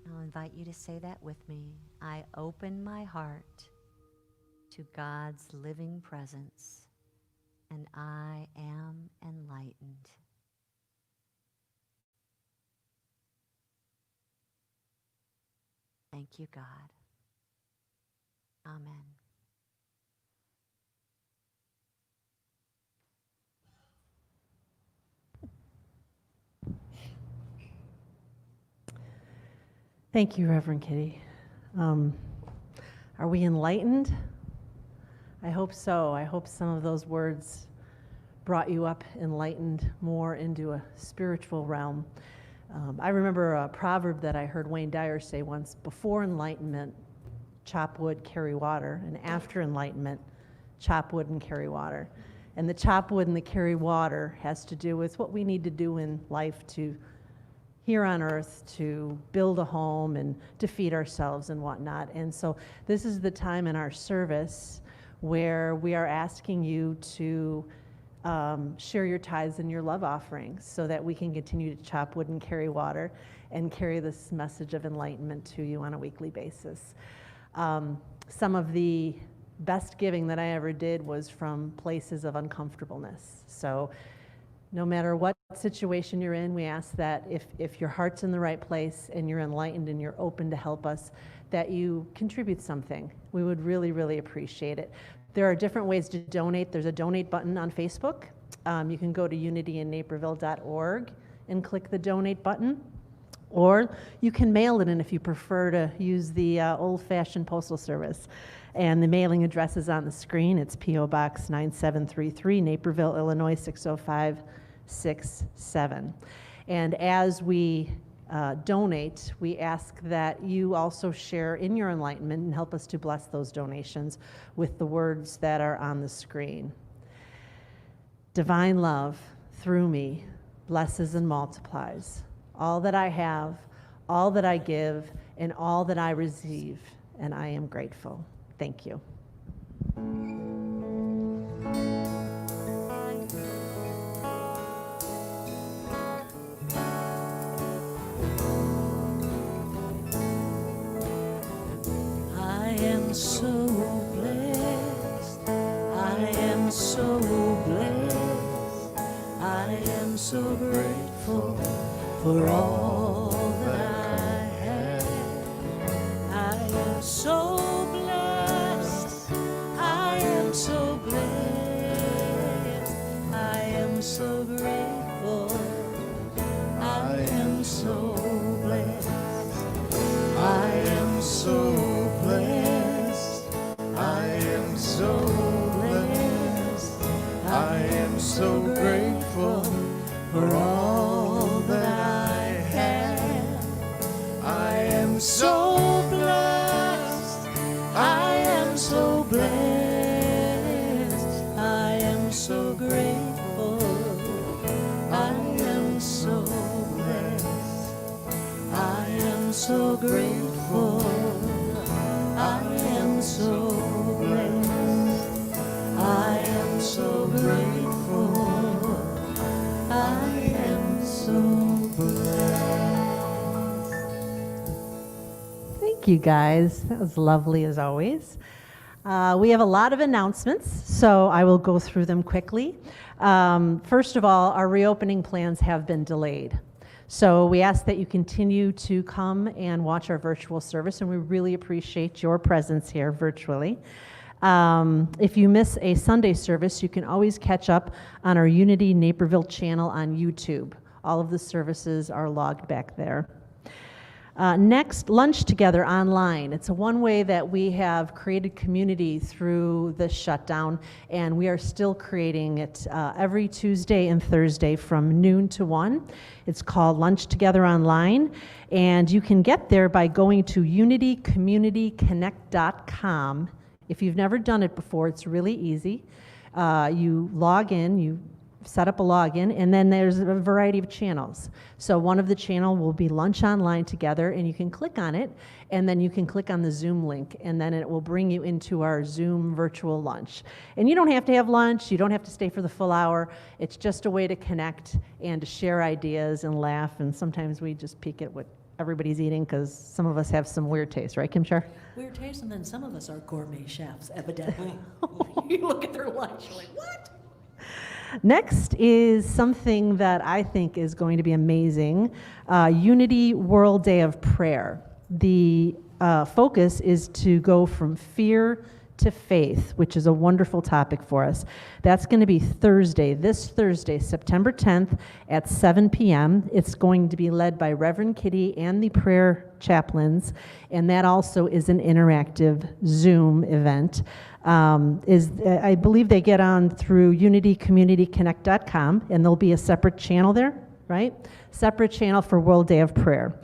I'll invite you to say that with me. I open my heart to God's living presence, and I am enlightened. Thank you, God. Amen. Thank you, Reverend Kitty. Are we enlightened? I hope so. I hope some of those words brought you up enlightened more into a spiritual realm. I remember a proverb that I heard Wayne Dyer say once: before enlightenment, chop wood, carry water, and after enlightenment, chop wood and carry water. And the chop wood and the carry water has to do with what we need to do in life to here on earth to build a home and to feed ourselves and whatnot. And so this is the time in our service where we are asking you to share your tithes and your love offerings so that we can continue to chop wood and carry water and carry this message of enlightenment to you on a weekly basis. Some of the best giving that I ever did was from places of uncomfortableness. So no matter what situation you're in, we ask that if your heart's in the right place and you're enlightened and you're open to help us, that you contribute something. We would really, really appreciate it. There are different ways to donate. There's a donate button on Facebook. You can go to unityinnaperville.org and click the donate button. Or you can mail it in if you prefer to use the old-fashioned postal service. And the mailing address is on the screen. It's P.O. Box 9733, Naperville, Illinois 60567. And as we donate, we ask that you also share in your enlightenment and help us to bless those donations with the words that are on the screen. Divine love, through me, blesses and multiplies all that I have, all that I give, and all that I receive, and I am grateful. Thank you. I am so blessed. I am so blessed. I am so grateful for all that I have. I am so blessed. I am so blessed. I am so grateful. I am so blessed. I am so blessed. I am so blessed. I am so grateful for all that I have. I am so blessed. I am so blessed. I am so grateful. I am so blessed. I am so grateful. I am so blessed. I am so grateful. I am so blessed. Thank you, guys. That was lovely as always. We have a lot of announcements, so I will go through them quickly. First of all, our reopening plans have been delayed. So we ask that you continue to come and watch our virtual service, and we really appreciate your presence here virtually. If you miss a Sunday service, you can always catch up on our Unity Naperville channel on YouTube. All of the services are logged back there. Next, lunch together online. It's a one way that we have created community through the shutdown, and we are still creating it every Tuesday and Thursday from noon to 1. It's called Lunch Together Online, and you can get there by going to unitycommunityconnect.com. If you've never done it before, it's really easy. You log in, you set up a login, and then there's a variety of channels. So one of the channel will be Lunch Online Together, and you can click on it, and then you can click on the Zoom link, and then it will bring you into our Zoom virtual lunch. And you don't have to have lunch, you don't have to stay for the full hour. It's just a way to connect and to share ideas and laugh, and sometimes we just peek at what everybody's eating, because some of us have some weird taste, right, Kim-Char? Weird taste, and then some of us are gourmet chefs, evidently. You look at their lunch, you're like, what? Next is something that I think is going to be amazing, Unity World Day of Prayer. The focus is to go from fear to faith, which is a wonderful topic for us. That's going to be this Thursday, September 10th at 7 p.m. It's going to be led by Reverend Kitty and the prayer chaplains, and that also is an interactive Zoom event. I believe they get on through unitycommunityconnect.com, and there'll be a separate channel there, right? Separate channel for World Day of Prayer.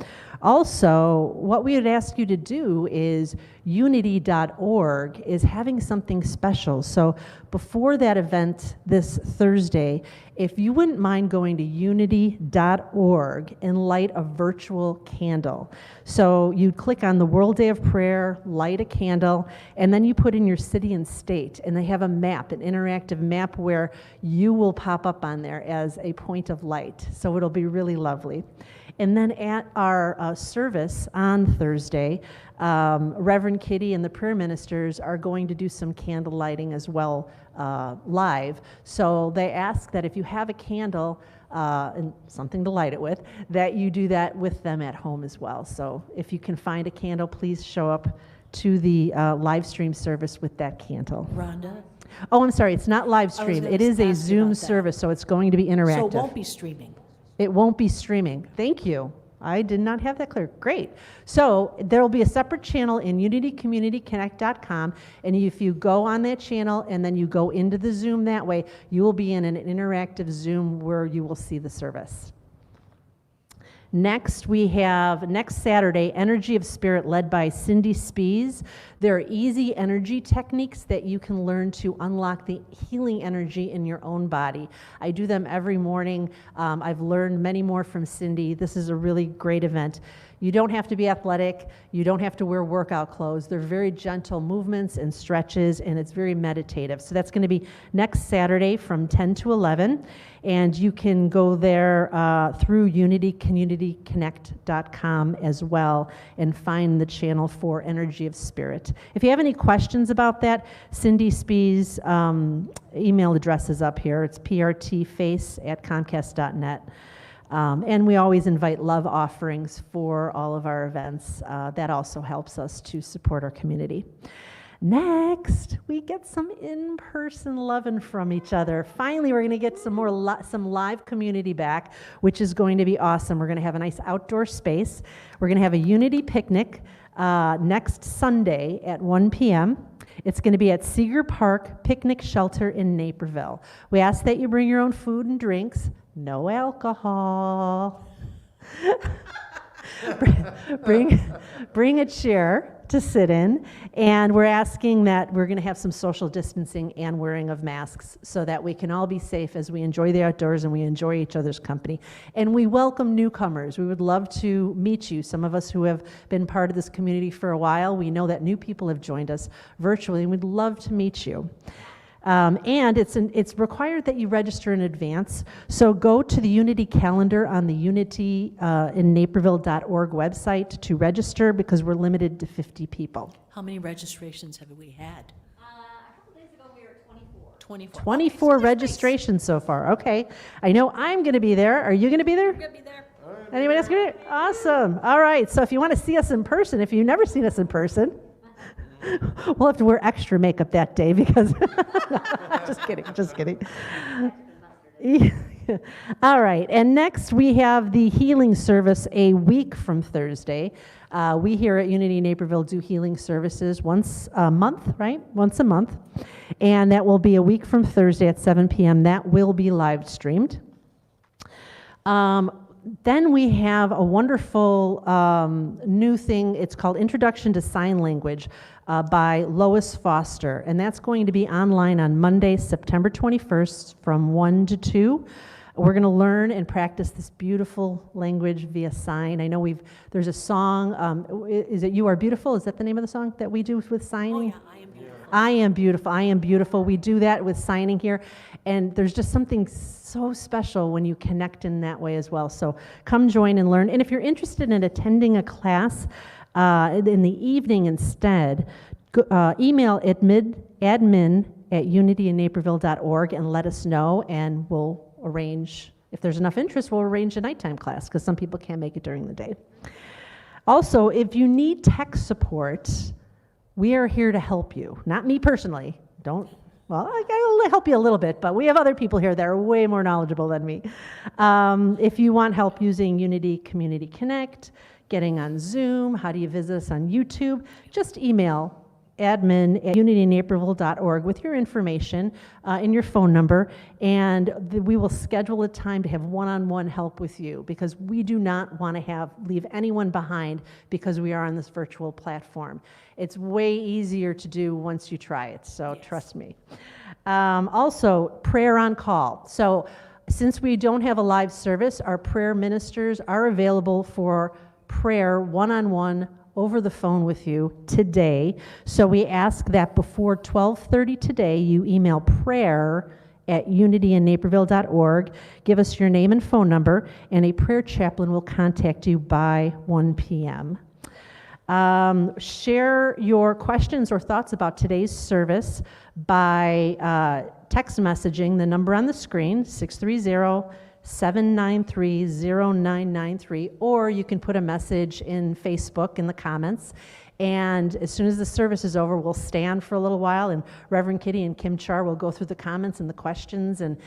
Also, what we would ask you to do is unity.org is having something special. So before that event this Thursday, if you wouldn't mind going to unity.org and light a virtual candle. So you click on the World Day of Prayer, light a candle, and then you put in your city and state, and they have a map, an interactive map where you will pop up on there as a point of light. So it'll be really lovely. And then at our service on Thursday, Reverend Kitty and the prayer ministers are going to do some candle lighting as well live. So they ask that if you have a candle and something to light it with, that you do that with them at home as well. So if you can find a candle, please show up to the live stream service with that candle. Rhonda? Oh, I'm sorry, it's not live stream. gonna It is a ask you Zoom about that. service, so it's going to be interactive. So it won't be streaming. It won't be streaming. Thank you. I did not have that clear. Great. So there will be a separate channel in unitycommunityconnect.com, and if you go on that channel and then you go into the Zoom that way, you will be in an interactive Zoom where you will see the service. Next, we have next Saturday, Energy of Spirit, led by Cindy Spees. There are easy energy techniques that you can learn to unlock the healing energy in your own body. I do them every morning. I've learned many more from Cindy. This is a really great event. You don't have to be athletic. You don't have to wear workout clothes. They're very gentle movements and stretches, and it's very meditative. So that's going to be next Saturday from 10 to 11. And you can go there through unitycommunityconnect.com as well and find the channel for Energy of Spirit. If you have any questions about that, Cindy Spees' email address is up here. It's prtface@comcast.net. And we always invite love offerings for all of our events. That also helps us to support our community. Next, we get some in-person loving from each other. Finally, we're going to get some more some live community back, which is going to be awesome. We're going to have a nice outdoor space. We're going to have a Unity picnic next Sunday at 1 p.m. It's going to be at Seeger Park Picnic Shelter in Naperville. We ask that you bring your own food and drinks. No alcohol. bring a chair to sit in, and we're asking that we're going to have some social distancing and wearing of masks so that we can all be safe as we enjoy the outdoors and we enjoy each other's company. And we welcome newcomers. We would love to meet you. Some of us who have been part of this community for a while, we know that new people have joined us virtually, and we'd love to meet you. And it's required that you register in advance. So go to the Unity calendar on the unityinnnaperville.org website to register, because we're limited to 50 people. How many registrations have we had? A couple days ago, we were at 24. 24. 24 registrations so far. Okay. I know I'm going to be there. Are you going to be there? I'm going to be there. Anybody else going to be there? Awesome. All right. So if you want to see us in person, if you've never seen us in person, we'll have to wear extra makeup that day because just kidding. All right, and next we have the healing service a week from Thursday. We here at Unity Naperville do healing services once a month, right? Once a month. And that will be a week from Thursday at 7 p.m. That will be live streamed. Then we have a wonderful new thing. It's called Introduction to Sign Language by Lois Foster. And that's going to be online on Monday, September 21st from 1 to 2. We're going to learn and practice this beautiful language via sign. I know there's a song, is it You Are Beautiful? Is that the name of the song that we do with signing? Oh, yeah, I am beautiful. I am beautiful, I am beautiful. We do that with signing here. And there's just something so special when you connect in that way as well. So come join and learn. And if you're interested in attending a class in the evening instead, email admin@unityinnaperville.org and let us know, and we'll arrange, if there's enough interest, we'll arrange a nighttime class because some people can't make it during the day. Also, if you need tech support, we are here to help you. Not me personally. Well, I'll help you a little bit, but we have other people here that are way more knowledgeable than me. If you want help using Unity Community Connect, getting on Zoom, how do you visit us on YouTube, just email admin@unitynaperville.org with your information and your phone number, and we will schedule a time to have one-on-one help with you, because we do not want to leave anyone behind because we are on this virtual platform. It's way easier to do once you try it, so yes. Trust me. Also, prayer on call. So since we don't have a live service, our prayer ministers are available for prayer one-on-one over the phone with you today. So we ask that before 12:30 today, you email prayer@unityinnaperville.org, give us your name and phone number, and a prayer chaplain will contact you by 1 p.m. Share your questions or thoughts about today's service by text messaging the number on the screen, 630-793-0993, or you can put a message in Facebook in the comments. And as soon as the service is over, we'll stand for a little while, and Reverend Kitty and Kim-Char will go through the comments and the questions and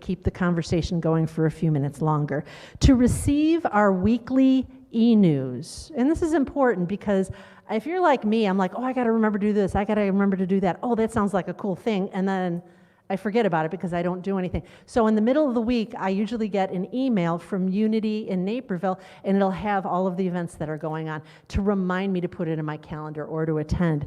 keep the conversation going for a few minutes longer. To receive our weekly e-news, and this is important because if you're like me, I'm like, oh, I got to remember to do this, I got to remember to do that. Oh, that sounds like a cool thing, and then I forget about it because I don't do anything. So in the middle of the week, I usually get an email from Unity in Naperville, and it'll have all of the events that are going on to remind me to put it in my calendar or to attend.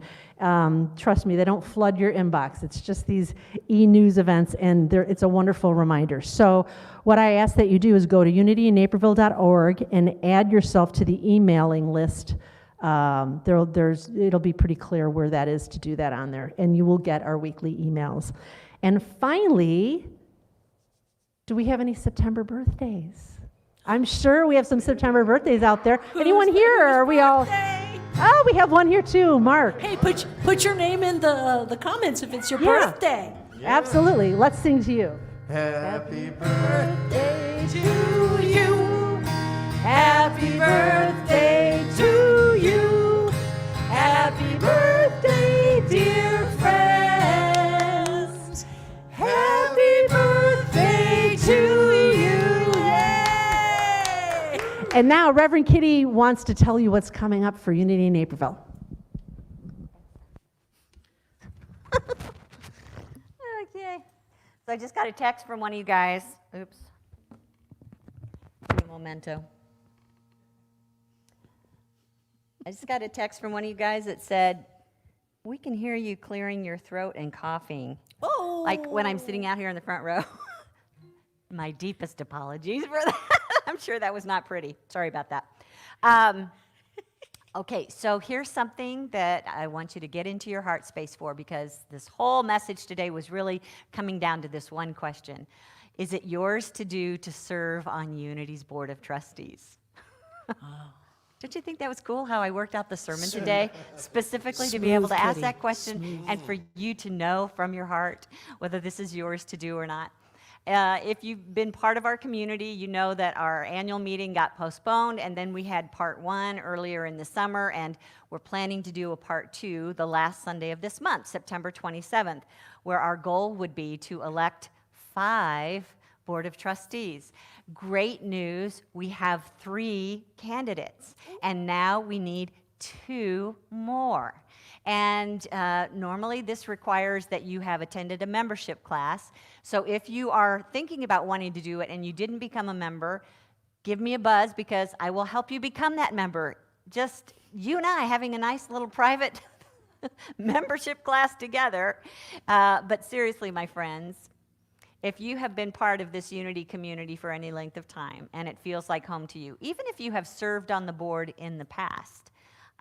Trust me, they don't flood your inbox. It's just these e-news events, and it's a wonderful reminder. So what I ask that you do is go to unityinnaperville.org and add yourself to the emailing list. It'll be pretty clear where that is to do that on there, and you will get our weekly emails. And finally, do we have any September birthdays? I'm sure we have some September birthdays out there. Anyone here? Or are we all? Oh, we have one here too, Mark. Hey, put your name in the comments if it's your birthday. Yeah. Absolutely. Let's sing to you. Happy birthday to you. Happy birthday to you. Happy birthday, dear friends. Happy birthday to you. Yay! And now Reverend Kitty wants to tell you what's coming up for Unity in Naperville. Okay. So I just got a text from one of you guys. Oops. Give me a memento. I just got a text from one of you guys that said, we can hear you clearing your throat and coughing. Oh. Like when I'm sitting out here in the front row. My deepest apologies for that. I'm sure that was not pretty. Sorry about that. Okay, so here's something that I want you to get into your heart space for, because this whole message today was really coming down to this one question. Is it yours to do to serve on Unity's Board of Trustees? Don't you think that was cool how I worked out the sermon today, specifically to be able to ask that question and for you to know from your heart whether this is yours to do or not? If you've been part of our community, you know that our annual meeting got postponed, and then we had part 1 earlier in the summer, and we're planning to do a part 2 the last Sunday of this month, September 27th, where our goal would be to elect 5 Board of Trustees. Great news, we have 3 candidates, and now we need 2 more. And normally this requires that you have attended a membership class. So if you are thinking about wanting to do it and you didn't become a member, give me a buzz because I will help you become that member. Just you and I having a nice little private membership class together. But seriously, my friends, if you have been part of this Unity community for any length of time and it feels like home to you, even if you have served on the board in the past,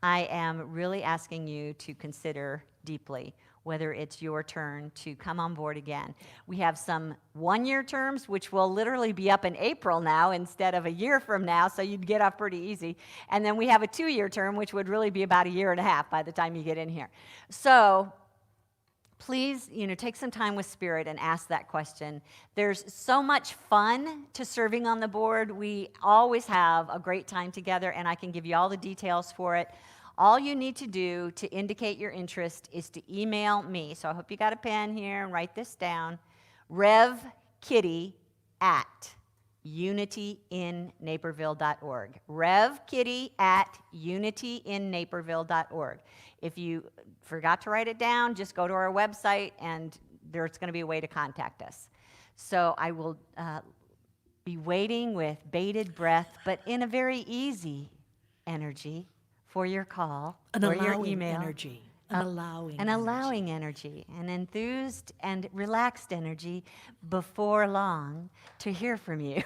I am really asking you to consider deeply whether it's your turn to come on board again. We have some 1-year terms, which will literally be up in April now instead of a year from now, so you'd get off pretty easy. And then we have a 2-year term, which would really be about a year and a half by the time you get in here. So please, take some time with Spirit and ask that question. There's so much fun to serving on the board. We always have a great time together, and I can give you all the details for it. All you need to do to indicate your interest is to email me. So I hope you got a pen here and write this down. revkitty@unityinnaperville.org. revkitty@unityinnaperville.org. If you forgot to write it down, just go to our website and there's going to be a way to contact us. So I will be waiting with bated breath, but in a very easy energy for your call or your email. Energy. An allowing energy, an enthused and relaxed energy before long to hear from you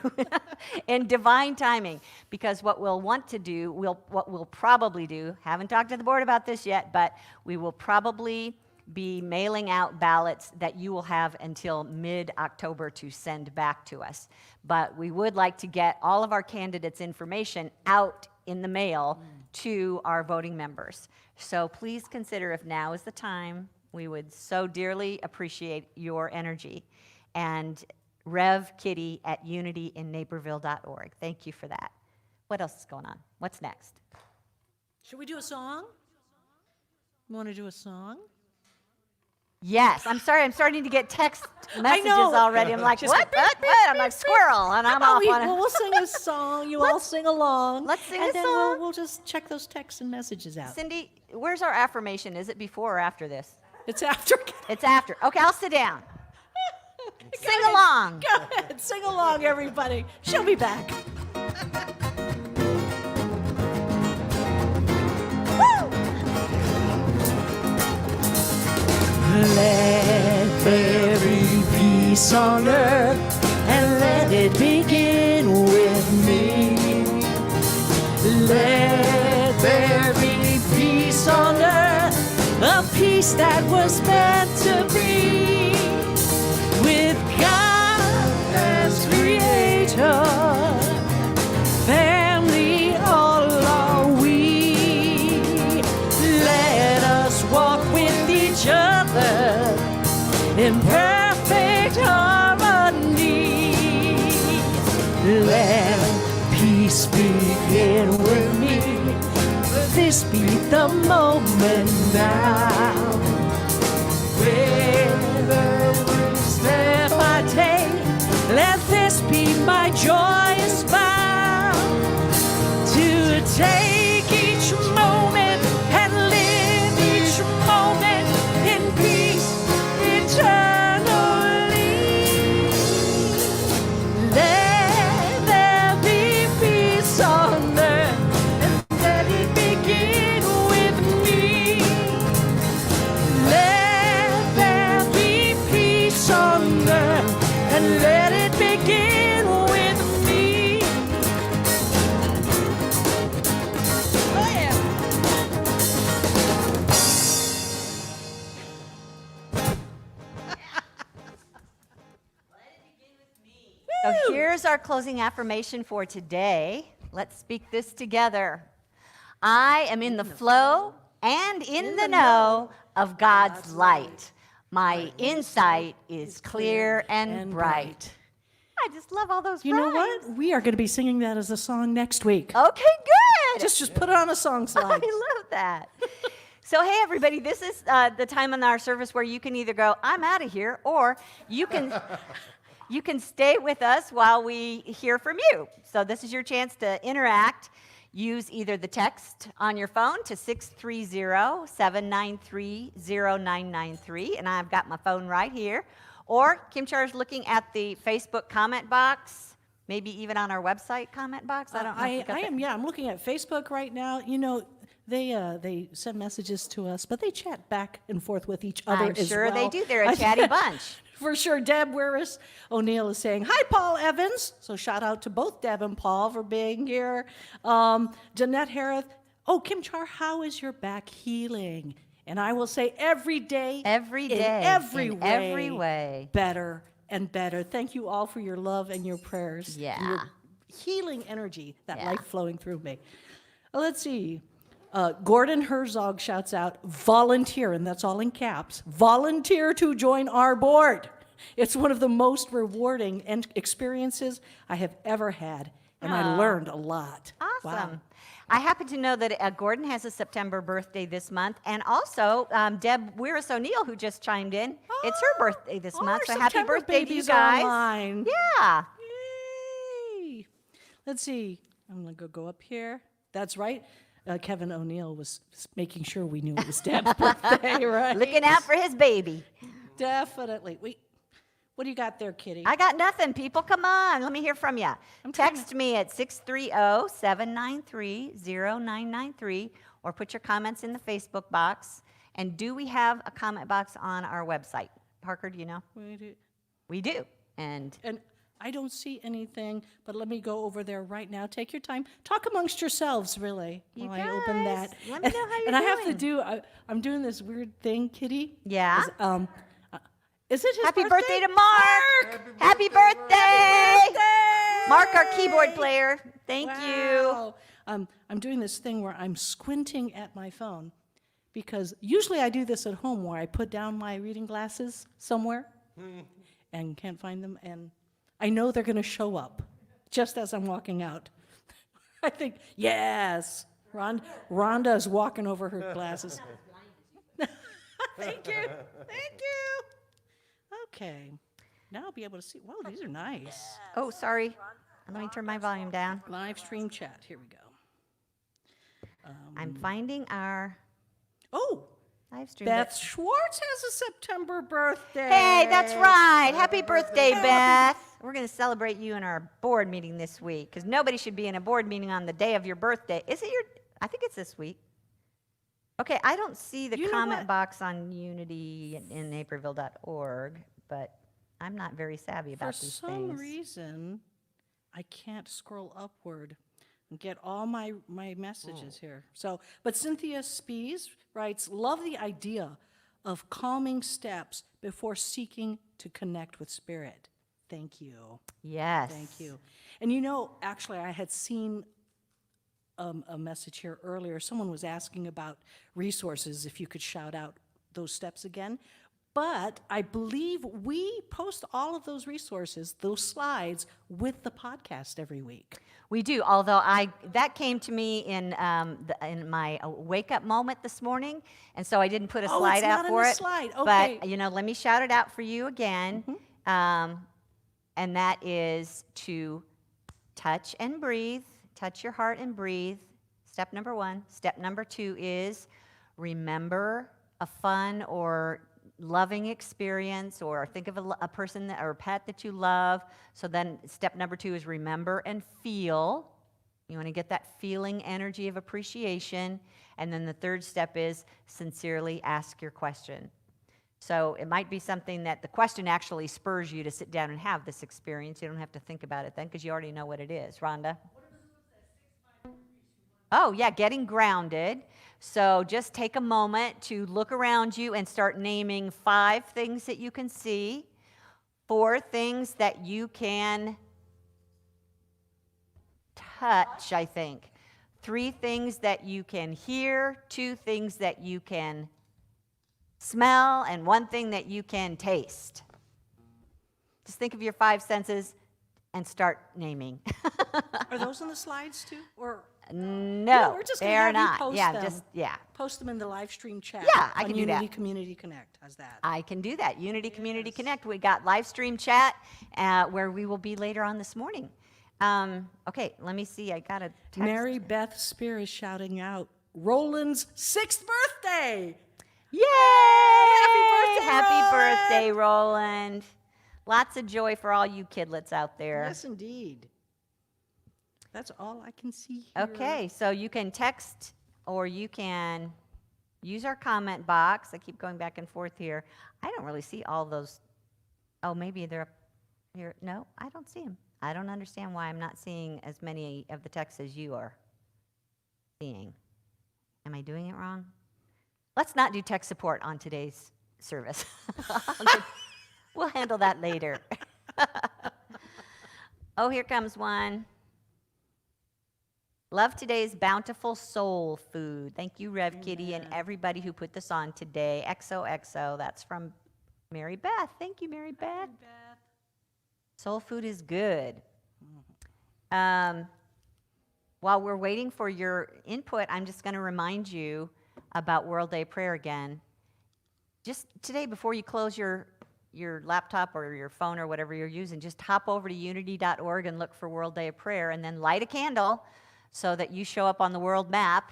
in divine timing. Because what we'll want to do, what we'll probably do, haven't talked to the board about this yet, but we will probably be mailing out ballots that you will have until mid-October to send back to us. But we would like to get all of our candidates' information out in the mail to our voting members. So please consider if now is the time. We would so dearly appreciate your energy. And revkitty@unityinnaperville.org. Thank you for that. What else is going on? What's next? Should we do a song? You want to do a song? Yes, I'm sorry. I'm starting to get text messages know. already. I'm like, what? I'm like, squirrel, and I'm off on it. We'll sing a song. You all sing along. Let's sing and a then song. We'll just check those texts and messages out. Cindy, where's our affirmation? Is it before or after this? It's after. It's after. Okay, I'll sit down. Sing along. Go ahead. Sing along, everybody. She'll be back. Let there be peace on earth, and let it begin with me. Let there be peace on earth, a peace that was meant to be. With God as creator, family all are we. Let us walk with each other in perfect harmony. Let peace begin with me. This be the moment now. Whether we step by day, let this be my joyous vow. To take each moment and live each moment in peace eternally. Let there be peace on earth, and let it begin with me. Let there be peace on earth, and let it begin with me. Oh yeah. So here's our closing affirmation for today. Let's speak this together. I am in the flow and in the know of God's light. My insight is clear and bright. I just love all those You know rhymes. what? We are going to be singing that as a song next week. Okay, good. Just put it on a song slide. I love that. So, hey, everybody, this is the time in our service where you can either go, I'm out of here, or you can you can stay with us while we hear from you. So this is your chance to interact. Use either the text on your phone to 630-793-0993, and I've got my phone right here. Or Kim-Char is looking at the Facebook comment box, maybe even on our website comment box. I don't know. I'm looking at Facebook right now. You know, they send messages to us, but they chat back and forth with each other I'm as sure well. they do. They're a chatty bunch. For sure. Deb Wearis O'Neill is saying, hi, Paul Evans. So shout out to both Deb and Paul for being here. Jeanette Harris, Kim-Char, how is your back healing? And I will say every day. Every day. In every in way. Every way. Better and better. Thank you all for your love and your prayers. Yeah. And your healing energy, that Yeah. life flowing through me. Let's see. Gordon Herzog shouts out, volunteer, and that's all in caps, volunteer to join our board. It's one of the most rewarding experiences I have ever had, and I learned a lot. Awesome. Wow. I happen to know that Gordon has a September birthday this month, and also Deb Wearis O'Neill, who just chimed in. It's her birthday this month, so our happy September birthday to you babies guys. online. Yeah. Yay! Let's see. I'm going to go up here. That's right. Kevin O'Neill was making sure we knew it was Deb's birthday, right? Looking out for his baby. Definitely. What do you got there, Kitty? I got nothing, people. Come on. Let me hear from you. Text me at 630-793-0993 or put your comments in the Facebook box. And do we have a comment box on our website? Parker, do you know? We do. And I don't see anything, but let me go over there right now. Take your time. Talk amongst yourselves, really, You while I open guys, that. let me know how you're And I have to doing. I'm doing this weird thing, Kitty. Yeah? Is it his happy birthday? birthday to Mark. Happy birthday. Mark, our keyboard player. Thank you. Wow. I'm doing this thing where I'm squinting at my phone because usually I do this at home where I put down my reading glasses somewhere and can't find them, and I know they're going to show up just as I'm walking out. I think, yes, Rhonda is walking over her glasses. Thank you. Thank you. Okay. Now I'll be able to see. Wow, these are nice. Oh, sorry. Let me turn my volume down. Live stream chat. Here we go. I'm finding our Oh, live stream. Beth Schwartz has a September birthday. Hey, that's right. Happy birthday, Beth. We're going to celebrate you in our board meeting this week because nobody should be in a board meeting on the day of your birthday. Is it I think it's this week. Okay, I don't see the You know comment what? box on Unity in naperville.org, but I'm not very savvy about For these some things. reason, I can't scroll upward and get all my messages here. So, but Cynthia Spees writes, love the idea of calming steps before seeking to connect with spirit. Thank you. Yes. Thank you. And you know, actually, I had seen a message here earlier. Someone was asking about resources, if you could shout out those steps again. But I believe we post all of those resources, those slides, with the podcast every week. We do, although that came to me in my wake up moment this morning, and so I didn't put a slide it's out not in for the it. slide. Okay. But let me shout it out for you again, and that is to touch and breathe, touch your heart and breathe. Step number 1. Step number 2 is remember a fun or loving experience, or think of a person or a pet that you love. So then step number 2 is remember and feel. You want to get that feeling energy of appreciation. And then the third step is sincerely ask your question. So it might be something that the question actually spurs you to sit down and have this experience. You don't have to think about it then because you already know what it is. Rhonda? Oh, yeah, getting grounded. So just take a moment to look around you and start naming 5 things that you can see, 4 things that you can touch, I think, 3 things that you can hear, 2 things that you can smell, and 1 thing that you can taste. Just think of your 5 senses and start naming. Are those on the slides too? Or No, we're just they gonna are have you not. post Yeah, them. just, yeah. Post them in the live stream chat. Yeah, I on can do that. Unity Community Connect. How's that? I can do that. Unity Community Connect. We got live stream chat where we will be later on this morning. Okay, let me see. I got a text. Mary Beth Spear is shouting out Roland's 6th birthday. Yay! Happy birthday, Happy Roland! birthday, Roland. Lots of joy for all you kidlets out there. Yes, indeed. That's all I can see here. Okay, so you can text or you can use our comment box. I keep going back and forth here. I don't really see all those. Oh, maybe they're up here. No, I don't see them. I don't understand why I'm not seeing as many of the texts as you are seeing. Am I doing it wrong? Let's not do tech support on today's service. We'll handle that later. Oh, here comes one. Love today's bountiful soul food. Thank you, Rev Kitty, and everybody who put this on today. XOXO. That's from Mary Beth. Thank you, Mary Beth. Soul food is good. While we're waiting for your input, I'm just going to remind you about World Day Prayer again. Just today, before you close your laptop or your phone or whatever you're using, just hop over to unity.org and look for World Day of Prayer, and then light a candle so that you show up on the world map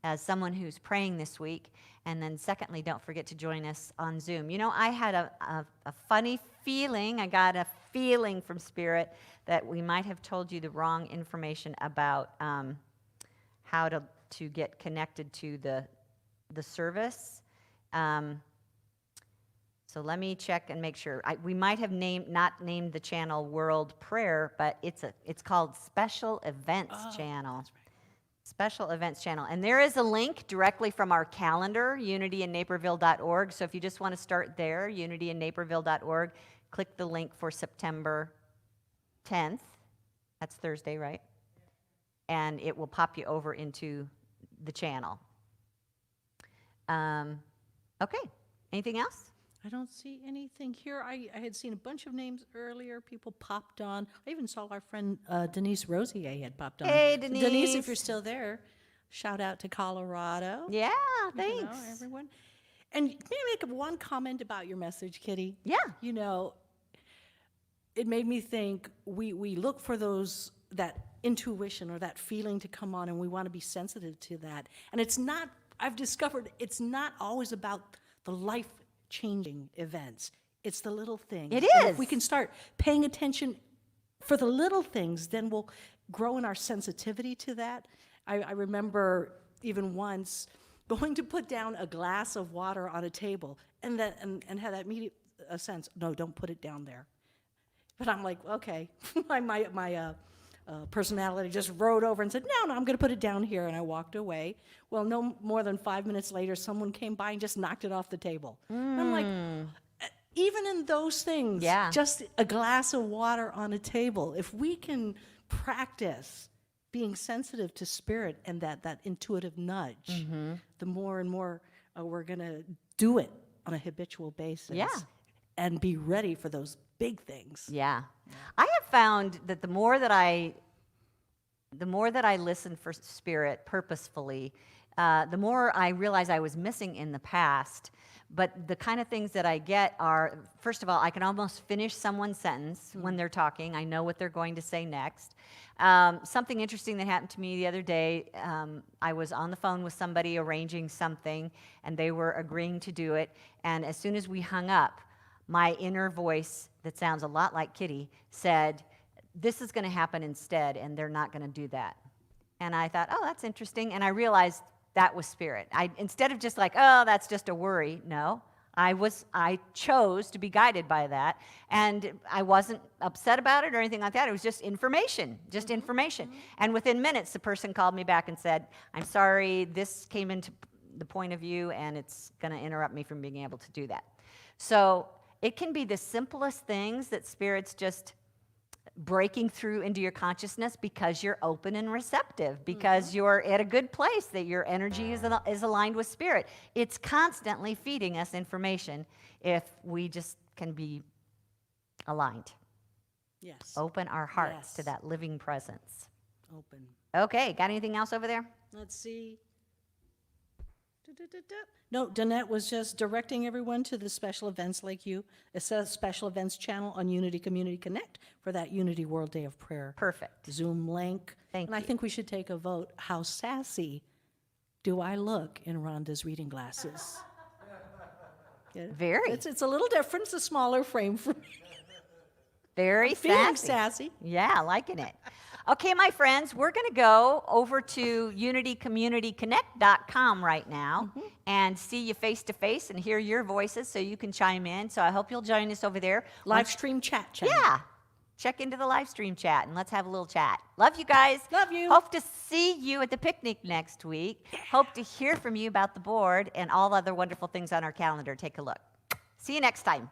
as someone who's praying this week. And then secondly, don't forget to join us on Zoom. You know, I had a funny feeling, I got a feeling from Spirit that we might have told you the wrong information about how to get connected to the service. So let me check and make sure. We might have not named the channel World Prayer, but it's called Special Events Channel. That's right. Special Events Channel. And there is a link directly from our calendar, unityinnaperville.org. So if you just want to start there, unityinnaperville.org, click the link for September 10th. That's Thursday, right? And it will pop you over into the channel. Okay. Anything else? I don't see anything here. I had seen a bunch of names earlier. People popped on. I even saw our friend Denise Rosier had popped on. Hey, So Denise. Denise, if you're still there, shout out to Colorado. Yeah, You know, thanks. everyone. And may I make one comment about your message, Kitty? Yeah. You know, it made me think we look for that intuition or that feeling to come on, and we want to be sensitive to that. And it's not, I've discovered it's not always about the life-changing events. It's the little things. It And is. if we can start paying attention for the little things, then we'll grow in our sensitivity to that. I remember even once going to put down a glass of water on a table and had that immediate sense, no, don't put it down there. But I'm like, okay, my personality just rode over and said, no, I'm going to put it down here, and I walked away. Well, no more than 5 minutes later, someone came by and just knocked it off the table. And I'm like, even in those things, Yeah. just a glass of water on a table, if we can practice being sensitive to spirit and that intuitive nudge, the more and more we're going to do it on a habitual basis. Yeah. And be ready for those big things. Yeah. I have found that the more that I listen for Spirit purposefully, the more I realize I was missing in the past. But the kind of things that I get are, first of all, I can almost finish someone's sentence when they're talking. I know what they're going to say next. Something interesting that happened to me the other day, I was on the phone with somebody arranging something, and they were agreeing to do it. And as soon as we hung up, my inner voice that sounds a lot like Kitty said, this is going to happen instead, and they're not going to do that. And I thought, oh, that's interesting. And I realized that was Spirit. Instead of just like, oh, that's just a worry, no. I chose to be guided by that, and I wasn't upset about it or anything like that. It was just information, information. And within minutes, the person called me back and said, I'm sorry, this came into the point of view, and it's going to interrupt me from being able to do that. So it can be the simplest things that Spirit's just breaking through into your consciousness because you're open and receptive, because you're at a good place, that your energy is aligned with Spirit. It's constantly feeding us information if we just can be aligned. Yes. Open our hearts to Yes. that living presence. open. Okay, got anything else over there? Let's see. Da-da-da-da. No, Danette was just directing everyone to the special events like you. It says special events channel on Unity Community Connect for that Unity World Day of Prayer. Perfect. Zoom link. Thank And I you. think we should take a vote. How sassy do I look in Rhonda's reading glasses? Get it? Very. It's a little different. It's a smaller frame for me. Very Feeling sassy. sassy. Yeah, liking it. Okay, my friends, we're going to go over to unitycommunityconnect.com right now and see you face to face and hear your voices so you can chime in. So I hope you'll join us over there. Live stream chat channel. Yeah. Check into the live stream chat and let's have a little chat. Love you guys. Love you. Hope to see you at the picnic next week. Hope to hear from you about the board and all other wonderful things on our calendar. Take a look. See you next time.